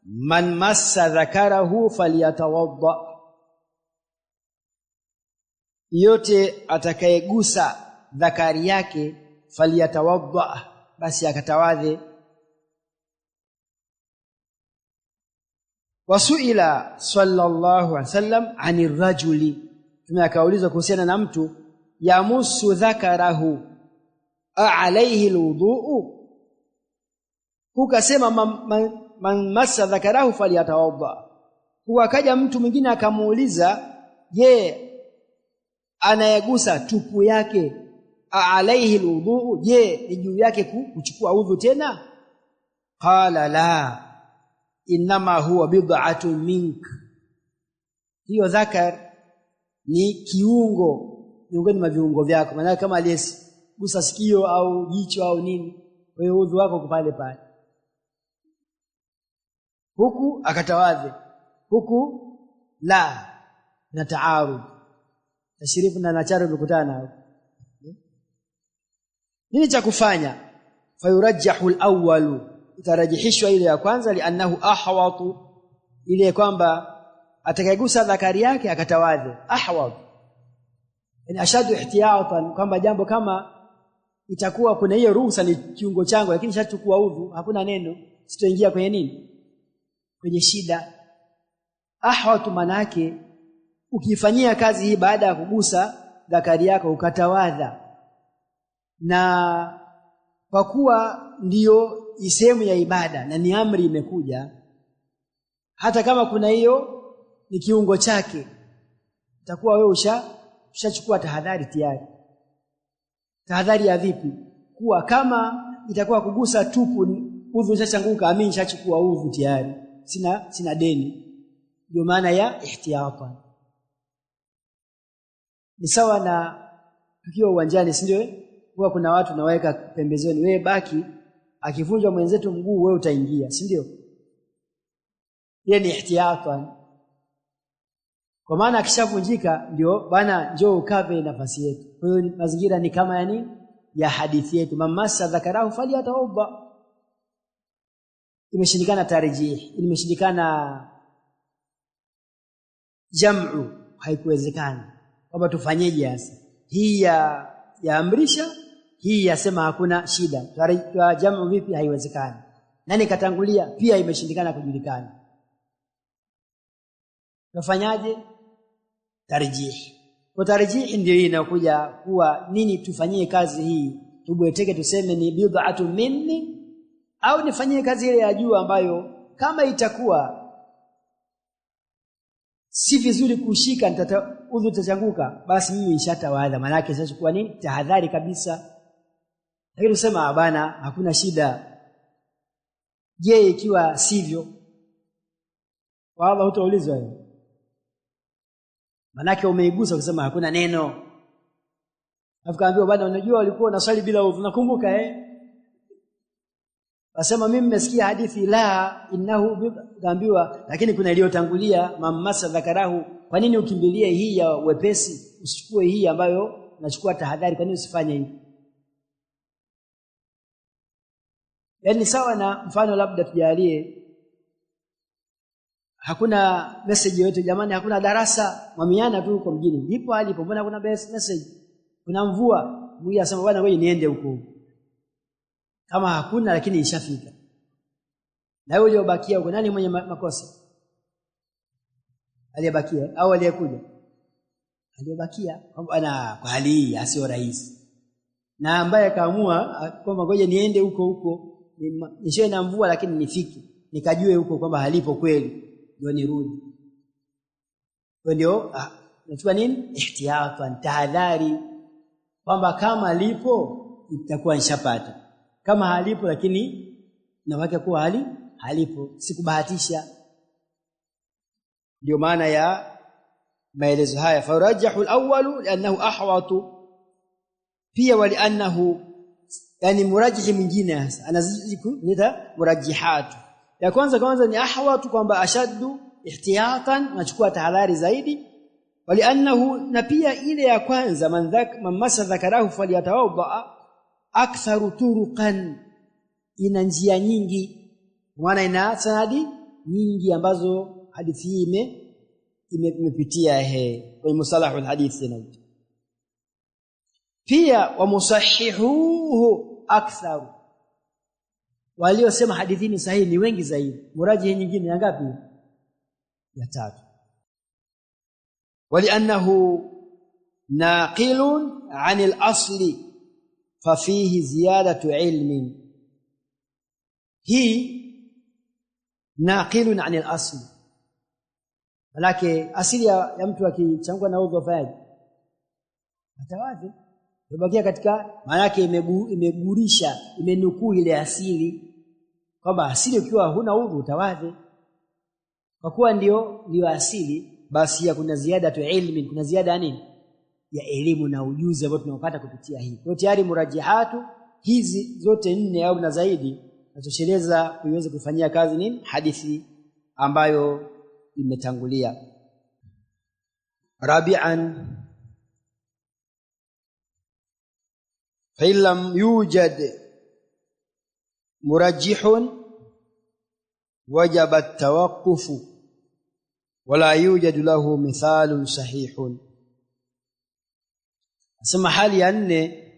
man massa dhakarahu falyatawadda, yote atakayegusa dhakari yake falyatawadda, basi akatawadhe. Wasuila sallallahu alayhi wasallam anir rajuli, tunakaulizwa kuhusiana na mtu yamusu dhakarahu alayhi alwudu, hukasema man massa dhakarahu falyatawadda. Hukaja mtu mwingine akamuuliza, je, anayegusa tupu yake alayhi alwudu, je ni juu yake kuchukua udhu tena? Qala la, inma huwa bid'atun mink, hiyo dhakar ni kiungo miongoni mwa viungo vyako. Maana kama aliyegusa sikio au jicho au nini, wewe udhu wako uko pale pale. Huku akatawadhi, huku la, na taarud, tashrifu na nacharo vikutana. Nini cha kufanya? Fayurajjahu al-awwal, itarajihishwa ile ya kwanza, li'annahu ahwatu, ile kwamba atakayegusa dhakari yake akatawadhi. Ahwat yani ashadu ihtiyatan, kwamba jambo kama itakuwa kuna hiyo ruhusa ni kiungo changu, lakini shachukua udhu, hakuna neno, sitoingia kwenye nini, kwenye shida. Ahwatu manake ukifanyia kazi hii baada ya kugusa dhakari yako ukatawadha, na kwa kuwa ndiyo sehemu ya ibada na ni amri imekuja, hata kama kuna hiyo ni kiungo chake, itakuwa wewe ushachukua tahadhari tayari. Tahadhari ya vipi? Kuwa kama itakuwa kugusa tupu, udhu ushachanguka, mimi nishachukua udhu tayari, sina deni. Ndio maana ya ihtiyatan. Ni sawa na tukiwa uwanjani, si ndio? Huwa kuna watu naweka pembezoni, wewe baki, akivunjwa mwenzetu mguu wewe utaingia, si ndio? Yeye ni ihtiyatan. Kwa maana akishavunjika ndio bana, njoo ukave nafasi yetu. Kwa hiyo mazingira ni kama yani ya hadithi yetu, mamasa dhakarahu falyatawadda. Imeshindikana tarjih, imeshindikana jam'u, haikuwezekana. Kwamba tufanyeje sasa? Hii ya amrisha, hii yasema hakuna shida. Kwa jam'u vipi? Haiwezekani. Nani katangulia? Pia imeshindikana kujulikana. Tufanyaje? Tarjih. Kwa tarjih ndio hii inakuja kuwa nini, tufanyie kazi hii, tubweteke tuseme ni bid'atu minni, au nifanyie kazi ile ya juu ambayo kama itakuwa si vizuri kushika udhu utachanguka, basi mimi nishatawadha. Maana yake sasa kwa nini? Tahadhari kabisa. Lakini usema bwana hakuna shida. Je, ikiwa sivyo? Wala utaulizwa hiyo. Manake umeigusa kusema hakuna neno. Afikaambiwa bwana unajua ulikuwa unaswali bila udhu, nakumbuka Wasema mimi nimesikia hadithi la innahu kaambiwa, lakini kuna iliyotangulia mamasa dhakarahu. Kwa nini ukimbilie hii ya wepesi usichukue hii ambayo unachukua tahadhari? Kwa nini usifanye hivi? Yaani sawa na mfano labda tujalie hakuna message yote jamani, hakuna darasa, mwamiana tu huko mjini. Ndipo alipo mbona kuna message? Kuna mvua. Mmoja asema bwana wewe niende huko. Kama hakuna lakini ishafika. Na yule aliyobakia huko nani mwenye makosa? Aliyebakia au aliyekuja? Aliyebakia kwamba kwa hali hii asio rahisi. Na ambaye kaamua kwamba ngoja niende huko nishoe na mvua lakini nifike, nikajue huko kwamba halipo kweli, ndio nirudi. Ndio nachukua nini? Ihtiyatan, tahadhari kwamba kama lipo itakuwa nishapata, kama halipo lakini nawake kuwa halipo, sikubahatisha. Ndio maana ya maelezo haya. Farajahu al-awwal li'annahu ahwatu, pia wali'annahu yani murajihi mwingine hasa anaziku nita murajihatu. Ya kwanza ni ahwatu kwamba ashaddu ihtiyatan, anachukua tahadhari zaidi. Wali'annahu, na pia ile ya kwanza man masa dhakarahu falyatawadda aktharu turuqan, ina njia nyingi, maana ina sanadi nyingi ambazo hadithi hii imepitia kwenye musalahul hadithi na pia wa musahihuhu aktharu, waliosema hadithi ni sahihi ni wengi zaidi. Murajihi nyingine ya ngapi? Ya 3. Wali'annahu naqilun 'anil asli fafihi ziyadatu ilmin. Hii naqilun 'anil asli, malaki asili ya mtu akichangwa na udhu afaje? Atawadhi. Ibakia katika maana yake imegurisha, imenukuu ile asili kwamba asili ukiwa huna udhu utawadhi. Kwa kuwa ndio asili, basi ya kuna ziada tu ilmi, kuna ziada nini? Ya elimu na ujuzi ambao tunapata kupitia hii. Kwa tayari murajihatu hizi zote 4 au na zaidi natosheleza kuiweza kufanyia kazi nini? Hadithi ambayo imetangulia. Rabi'an, fa illam yujad murajjihun wajaba at-tawaqquf wala yujad lahu mithalun sahihun. Asema hali ya 4,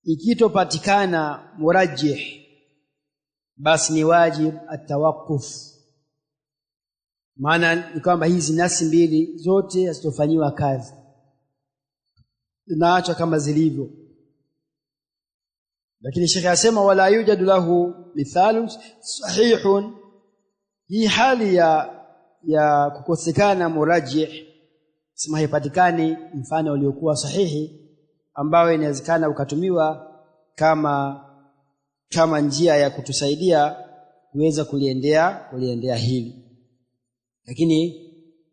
ikitopatikana murajjih basi ni wajib at-tawaqquf. Maana ni kwamba hizi nasi mbili zote hazitofanyiwa kazi, zinaacha kama zilivyo. Lakini Sheikh asema wala yujadu lahu mithalun sahihun, hii hali ya kukosekana murajjih sema haipatikani mfano uliokuwa sahihi ambao inawezekana ukatumiwa kama njia ya kutusaidia kuweza kuliendea hili. Lakini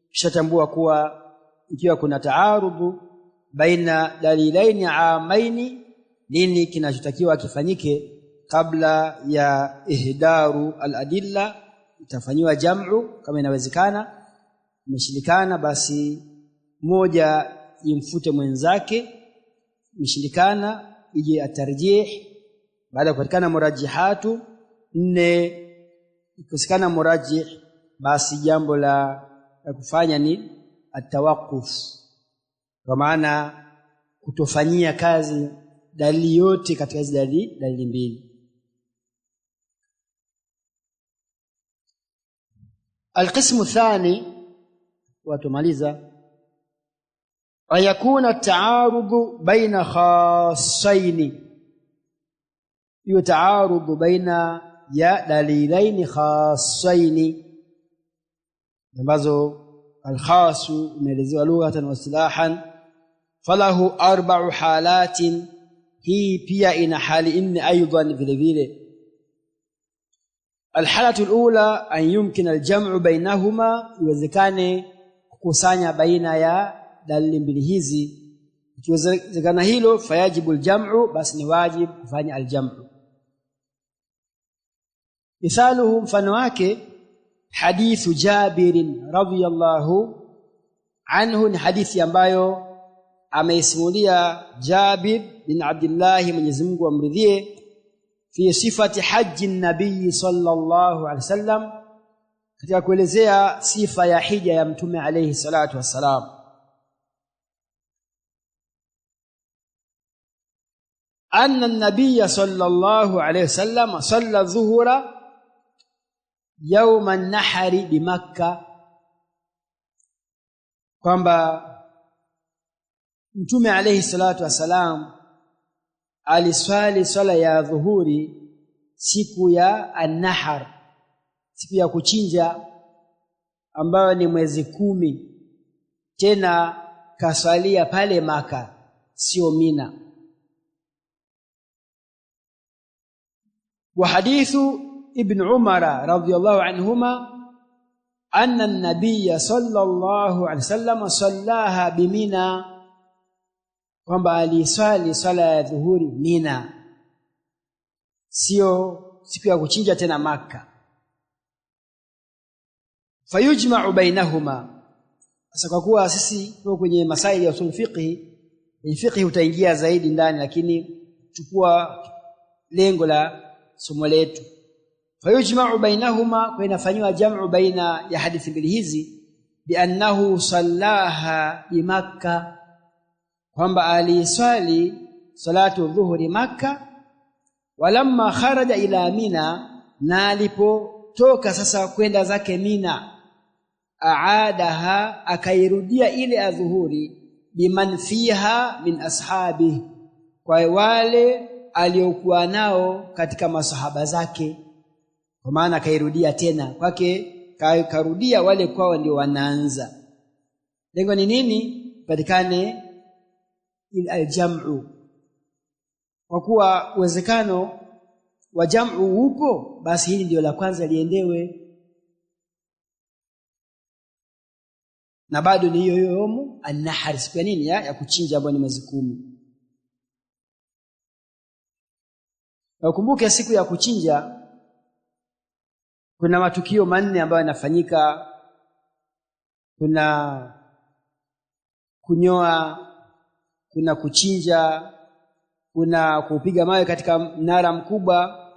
tushatambua kuwa ikiwa kuna taarudu baina dalilaini amaini, nini kinachotakiwa kifanyike kabla ya ihdaru al-adilla? Itafanywa jam'u kama inawezekana. Imeshindikana basi moja imfute mwenzake, imeshindikana ije atarjih. Baada ya kupatikana murajihatu 4, ikosekana murajih, basi jambo la kufanya ni atawaqquf, kwa maana kutofanyia kazi dalili yote katika hizo dalili mbili. Alqismu thani, watumaliza, ayakuna taarudu baina khassaini, hiyo taarudu baina ya dalilaini khassaini ambazo alkhasu imeelezewa lughatan wa istilahan. Falahu 4 halatin, hii pia ina hali nne aidan vile vile. Alhalatu alula an yumkina aljam'u bainahuma, iwezekane kukusanya baina ya dalili mbili hizi. Ikiwezekana hilo, fayajibu aljam'u, basi ni wajibu kufanya aljam'u. Mithaluhu, mfano wake hadithu Jabir radhiyallahu anhu, ni hadithi ambayo ameisimulia Jabir bin Abdullah, Mwenyezi Mungu amridhie, fi sifati haji nabii sallallahu alaihi wasallam, katika kuelezea sifa ya hija ya mtume alayhi salatu wassalam. Anna an-nabiy sallallahu alayhi wasallam salla dhuhra yawm an-nahri bi Makkah, kwamba mtume alayhi salatu wassalam aliswali swala ya dhuhuri siku ya an-nahr, siku ya kuchinja, ambayo ni mwezi 10, tena kaswalia pale Maka, sio Mina. Wa hadithu ibn Umar radhiyallahu anhuma anna an-nabiy sallallahu alayhi wasallam sallaha bimina, kwamba aliswali swala ya dhuhuri Mina, sio siku ya kuchinja tena Maka. Fayujma'u bainahuma. Sasa kwa kuwa sisi tuko kwenye masaili ya usul fiqh utaingia zaidi ndani, lakini chukua lengo la somo letu. Fayujma'u bainahuma, kwa inafanywa jam'u baina ya hadithi mbili hizi, bi annahu sallaha bi Makkah, kwamba aliswali salatu dhuhuri Makkah. Walamma kharaja ila Mina, na alipotoka sasa kwenda zake Mina, aadaha, akairudia ile adhuhuri, biman fiha min ashabi, kwa wale aliokuwa nao katika masahaba zake. Kwa maana akairudia tena kwake, karudia wale kwao ndio wanaanza. Lengo ni nini? Patikane aljam'u. Kwa kuwa uwezekano wa jam'u upo, basi hili ndio la kwanza liendewe, na bado ni hiyo yomu an-nahr, siku ya nini ya kuchinja, ambayo ni mwezi 10. Na ukumbuke siku ya kuchinja kuna matukio manne ambayo yanafanyika. Kuna kunyoa, kuna kuchinja, kuna kupiga mawe katika mnara mkubwa,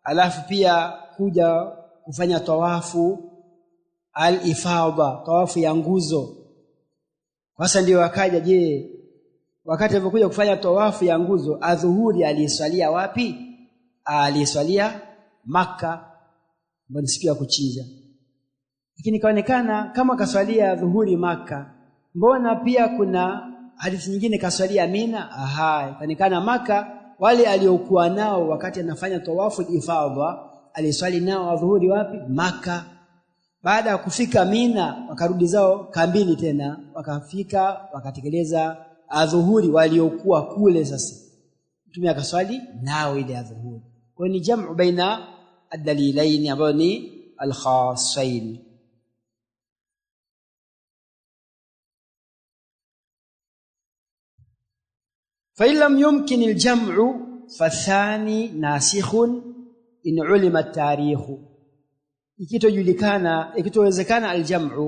alafu pia kuja kufanya tawafu al-ifadha, tawafu ya nguzo. Sasa ndio wakaja, je, wakati alipokuja kufanya tawafu ya nguzo, adhuhuri aliswalia wapi? Aliswalia Makkah, ambapo siku ya kuchinja. Lakini kaonekana kama kaswalia dhuhuri Makkah, mbona pia kuna hadithi nyingine kaswalia Mina? Kaonekana Makkah wale aliokuwa nao wakati anafanya tawafu ifadha, aliswali nao adhuhuri wapi? Makkah. Baada ya kufika Mina, wakarudi zao kambini tena, wakafika wakatekeleza adhuhuri waliokuwa kule. Sasa mtume akaswali nao ile adhuhuri. Kwa ni jam'u baina ad-dalilaini, ambayo ni al-khassain. fa illam yumkin al-jam'u fathani nasikhun in ulima at-tarikh. Ikitowezekana aljam'u,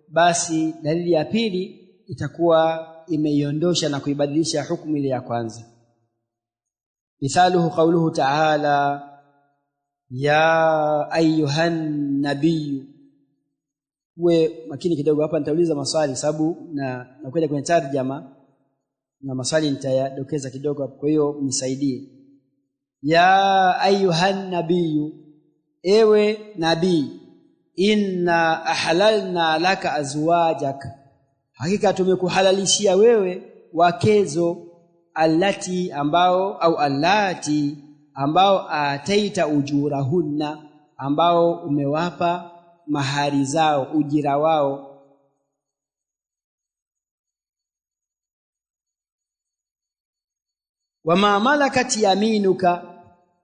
basi dalili ya pili itakuwa imeiondosha na kuibadilisha hukumu ile ya kwanza. Mithaluhu qawluhu ta'ala ya ayuhan nabiy. We makini kidogo hapa, nitauliza maswali sababu na kwenda kwenye tarjama na maswali nitayadokeza kidogo hapo, kwa hiyo mnisaidie. Ya ayuhan nabiy, ewe nabii, inna ahlalna laka azwajaka, hakika tumekuhalalishia wewe wakezo, allati ambao ataita ujurahunna, ambao umewapa mahari zao, ujira wao. wama malakat yaminuka,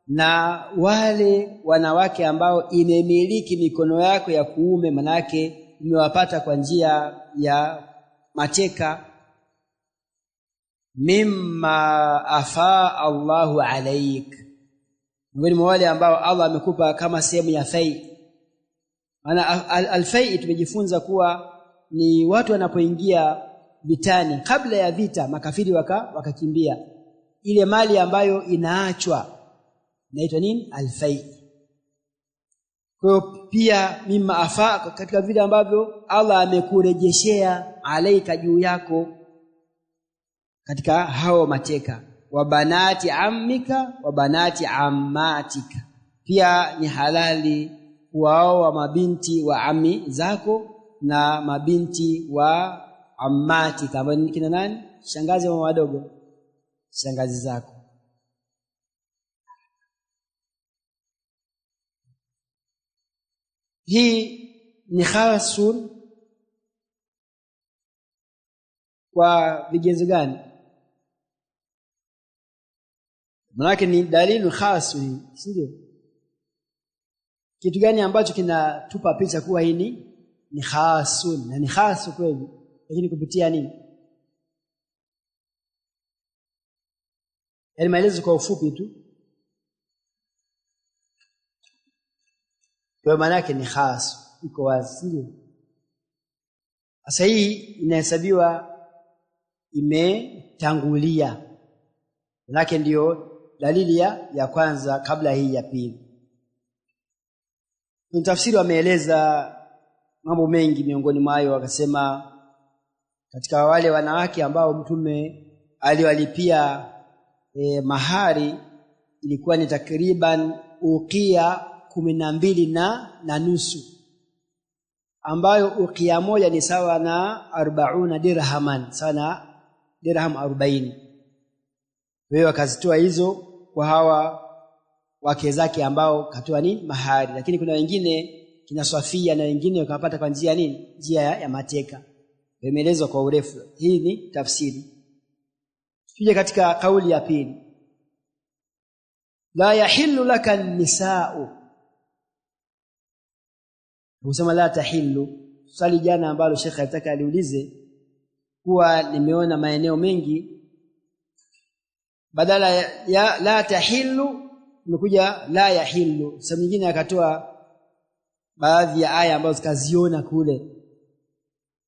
na wale wanawake ambao imemiliki mikono yako ya kuume, manake umewapata kwa njia ya mateka. Mimma afa Allahu alaik, wale wale ambao Allah amekupa kama sehemu ya fai. Maana al-fai tumejifunza kuwa ni watu wanapoingia vitani, kabla ya vita makafiri wakakimbia, ile mali ambayo inaachwa inaitwa nini? Al-fai. Kwa hiyo pia mimma afa, katika vile ambavyo Allah amekurejeshea alaika, juu yako, katika hao mateka. Wa banati ammika wa banati ammatika, pia ni halali kuoa mabinti wa ammi zako na mabinti wa ammatika, ambao ni kina nani? Shangazi wa wadogo, shangazi zako. Hii ni khasun kwa vigezo gani? Maana ni dalilu khasu, sio? Kitu gani ambacho kinatupa picha kuwa hii ni khasun, na ni khasu kweli, lakini kupitia nini? Yaani maelezo kwa ufupi tu. Kwa maana yake ni khasu, iko wazi, sio? Sasa hii inahesabiwa imetangulia, lakini ndio dalili ya kwanza kabla hii ya pili. Mtafsiri wameeleza mambo mengi, miongoni mwayo wakasema katika wale wanawake ambao Mtume aliwalipia mahari ilikuwa ni takriban ukia 12 na nusu, ambayo ukia moja ni sawa na 40 dirhaman, sawa na dirham 40. Wewe wakazitoa hizo kwa hawa wake zake ambao katoa nini? Mahari. Lakini kuna wengine kina Safia na wengine wakapata kwa njia nini? Njia ya mateka. Imeelezwa kwa urefu. Hii ni tafsiri. Tuje katika kauli ya pili. La yahillu laka an-nisaa'u. Usema la tahillu. Swali jana ambalo Sheikh alitaka aliulize, kuwa nimeona maeneo mengi badala ya la tahillu imekuja la yahillu. Sasa nyingine akatoa baadhi ya aya ambazo zikaziona kule.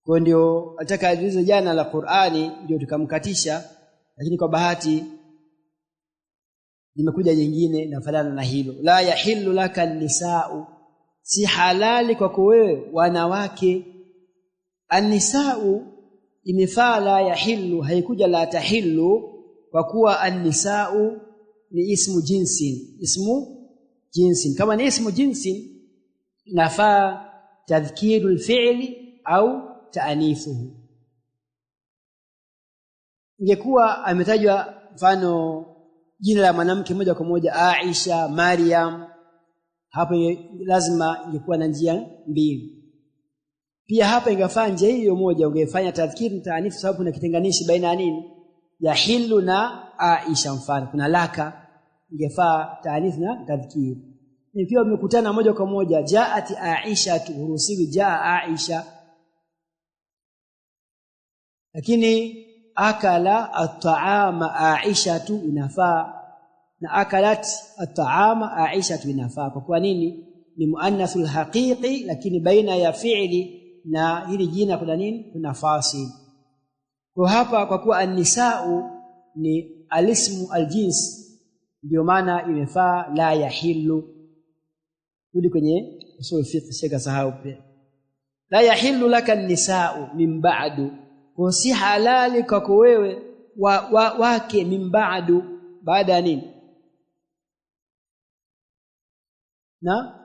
Kwa ndio nataka aliulize jana la Qur'ani, ndio tukamkatisha, lakini kwa bahati limekuja nyingine inafanana na hilo. La yahillu laka an-nisaa'u, si halali kwako wewe wanawake. An-nisaa'u imefaa la yahillu, haikuja la tahillu, kwa kuwa an-nisaa'u ni ismu jinsin. Kama ni ismu jinsin inafaa tadhkirul fi'li au taanithuhu. Ingekuwa ametajwa mfano jina la mwanamke moja kwa moja, Aisha, Maryam, hapo lazima ingekuwa na njia mbili. Pia hapa ingefaa njia hiyo moja, ungefanya tadhkir na taanithu, sababu kuna kitenganishi baina ya nini? Ya hilu na Aisha. Mfano kuna laka, ingefaa taanithu na tadhkir. Ni pia umekutana moja kwa moja, jaati Aisha, tuhurusiwi jaa Aisha. Lakini akala at-ta'ama Aisha tu inafaa, na akalat at-ta'ama Aisha tu inafaa. Kwa nini? Ni muannathul haqiqi, lakini baina ya fi'li na hili jina kuna nini? Kuna fasil. Kwa hapa kwa kuwa an-nisaa'u ni alismu aljins, ndio maana imefaa la yahillu. Rudi kwenye usul fiqh, shika sahau pia. La yahillu laka an-nisaa'u min ba'du, kwa si halali kwako wewe wake min ba'du, baada ya nini? Na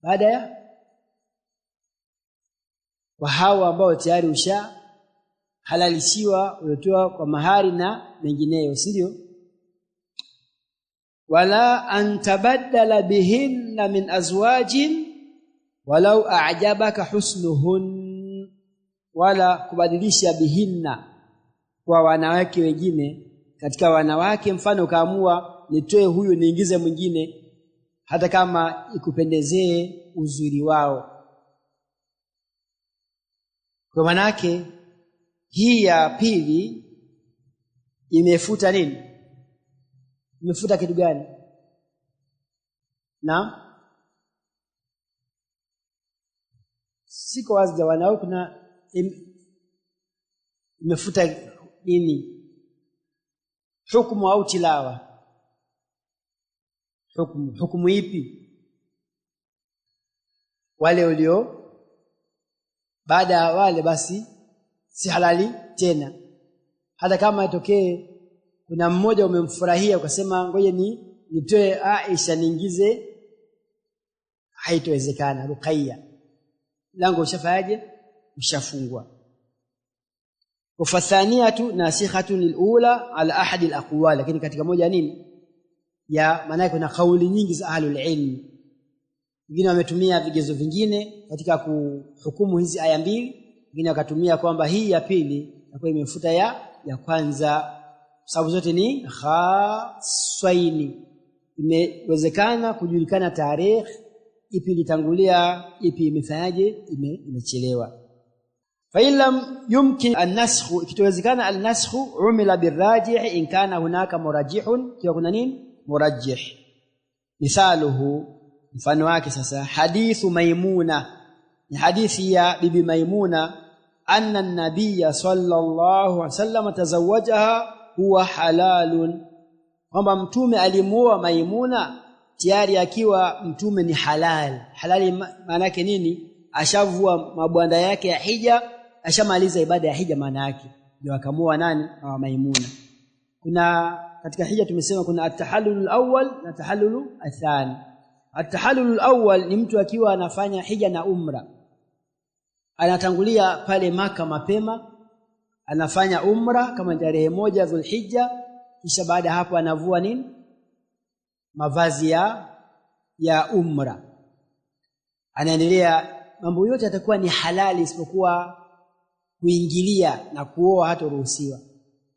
baada ya wa hawa ambao tayari usha halalishiwa, uliotoa kwa mahari na mengineyo, sio? Wala antabaddala bihinna min azwajin walau a'jabaka husnuhun, wala kubadilisha bihinna, kwa wanawake wengine katika wanawake, mfano kaamua nitoe huyu niingize mwingine, hata kama ikupendezee uzuri wao. Kwa manake hii ya pili imefuta nini? Imefuta kitu gani? Na siko wazi za wanao, kuna imefuta nini? Hukumu au tilawa? Hukumu ipi? Wale ulio baada ya wale basi si halali tena, hata kama itokee kuna mmoja umemfurahia ukasema ngoje nitoe Aisha niingize, haitowezekana. Ruqayya, lango ushafaje? Ushafungwa. Wafathaniyatu nasikhatun lilula ala ahadi alaqwal, lakini katika moja nini ya maana kuna kauli nyingi za ahlul ilm, wengine wametumia vigezo vingine katika kuhukumu hizi aya mbili, wengine wakatumia kwamba hii ya pili inakuwa imefuta ya kwanza, sababu zote ni khaswaini. Imewezekana kujulikana tarehe ipi ilitangulia ipi imefanyaje, imechelewa. Fa illam yumkin an-nasakh, ikitowezekana al-nasakh umila birrajih in kana hunaka murajjihun, kiwa kuna nini murajjih. Mithaluhu, mfano wake sasa, hadithu Maimuna, ni hadithi ya bibi Maimuna, anna an-nabiyya sallallahu alaihi wasallam tazawajaha huwa halalun, kwamba mtume alimuoa Maimuna tayari akiwa mtume ni halal. Halali maana yake nini? Ashavua mabwanda yake ya hija, ashamaliza ibada ya hija, maana yake ndio akamuoa nani? Maimuna. Kuna katika hija tumesema kuna at-tahallul awwal na tahallul athani. At-tahallul awwal ni mtu akiwa anafanya hija na umra, anatangulia pale Maka mapema, anafanya umra kama tarehe 1 Dhulhijja, kisha baada hapo anavua nini? Mavazi ya umra, anaendelea. Mambo yote yatakuwa ni halali isipokuwa kuingilia na kuoa hataruhusiwa.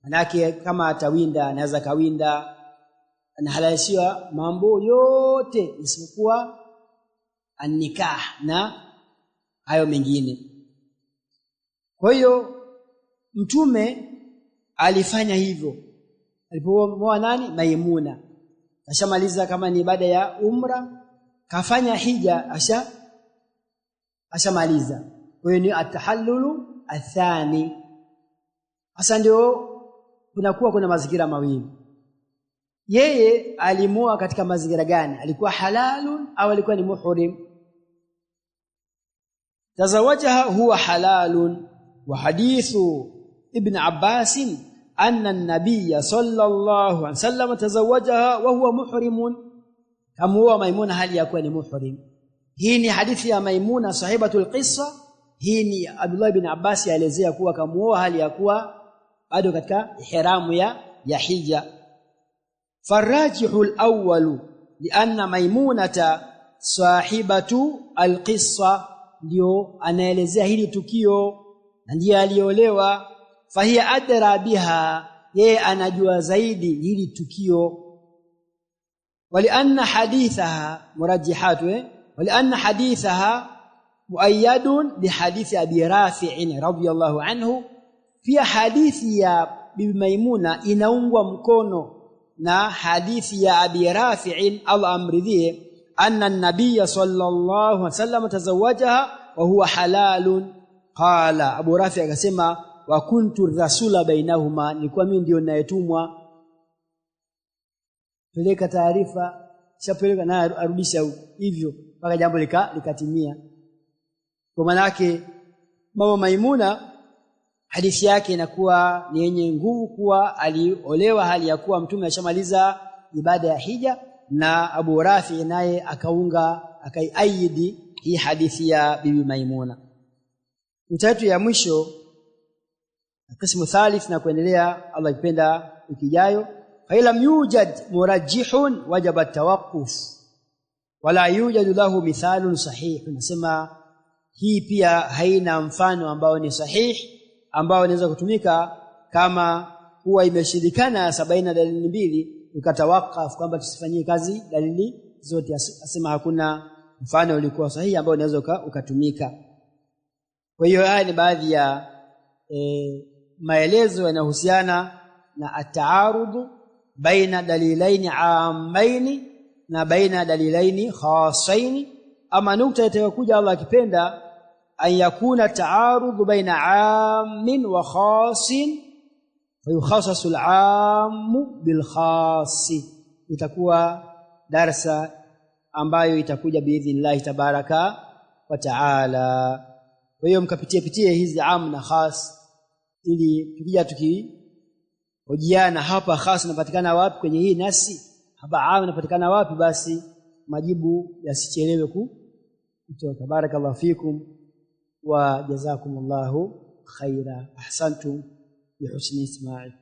Manake kama atawinda anaweza kawinda, anahalalishiwa mambo yote isipokuwa an-nikah na hayo mengine. Kwa hiyo mtume alifanya hivyo alipomwoa nani? Maimuna. Ashamaliza kama ni ibada ya umra, kafanya hija, ashamaliza. Kwa hiyo ni at-tahallulu athani. Hasa ndio kuna mazingira mawili. Yeye alimoa katika mazingira gani? Alikuwa halalun au alikuwa ni muhrim? Tazawajaha huwa halalun. Wa hadithu Ibn Abbas anna an-nabiy sallallahu alaihi wasallam tazawajaha wa huwa muhrimun, kamuoa Maimuna hali yakuwa ni muhrim. Hii ni hadithi ya Maimuna sahibatul qissa. Hii ni Abdullah ibn Abbas yaelezea kuwa kamuoa hali yakuwa bado katika ihramu ya hija. Farajihul awwalu lianna Maimunata sahibatu alqissa, ndio anaelezea hili tukio na ndiye aliolewa. Fahiya adra biha, yeye anajua zaidi hili tukio. Walianna hadithaha murajjihatu, walianna hadithaha muayyadun bihadithi Abi Rafi' radhiyallahu anhu. Pia hadithi ya bibi Maimuna inaungwa mkono na hadithi ya Abi Rafi' Allah amridhie, anna an-nabiy sallallahu alaihi wasallam tazawajaha wa huwa halalun. Qala, Abu Rafi' akasema, wa kuntu rasula bainahuma, nilikuwa mimi ndio ninayetumwa peleka taarifa, shapeleka na arudisha hivyo mpaka jambo likatimia. Kwa maana yake mama Maimuna hadithi yake inakuwa ni yenye nguvu kuwa aliolewa hali ya kuwa mtume ashamaliza ibada ya hija, na Abu Rafi naye akaiaidi hii hadithi ya bibi Maimuna. Mtatu ya mwisho, qismu thalith na kuendelea Allah ikipenda ukijayo. Fa lam yujad murajjihun wajaba at-tawaqquf wala yujad lahu mithalun sahih. Nasema hii pia haina mfano ambao ni sahih ambao unaweza kutumika kama huwa imeshirikana 70 dalili mbili ukatawakaf kwamba tusifanyie kazi dalili zote, asema hakuna mfano ulikuwa sahihi ambao unaweza ukatumika. Kwa hiyo haya ni baadhi ya maelezo yanayohusiana na at-ta'arud baina dalilaini ammaini na baina dalilaini khasaini. Ama nukta itayokuja Allah akipenda, an yakuna ta'arud baina ammin wa khasin fa yukhassasu al-ammu bil khasi, itakuwa darasa ambayo itakuja biidhnillah tabaraka wa taala. Kwa hiyo mkapitie hizi am na khas, ili tukija tukihojiana hapa khas inapatikana wapi kwenye hii nasi, hapa am inapatikana wapi, basi majibu yasichelewe kutoka. Barakallahu fikum wa jazakumullahu khaira. Ahsantum bi husni isma'i.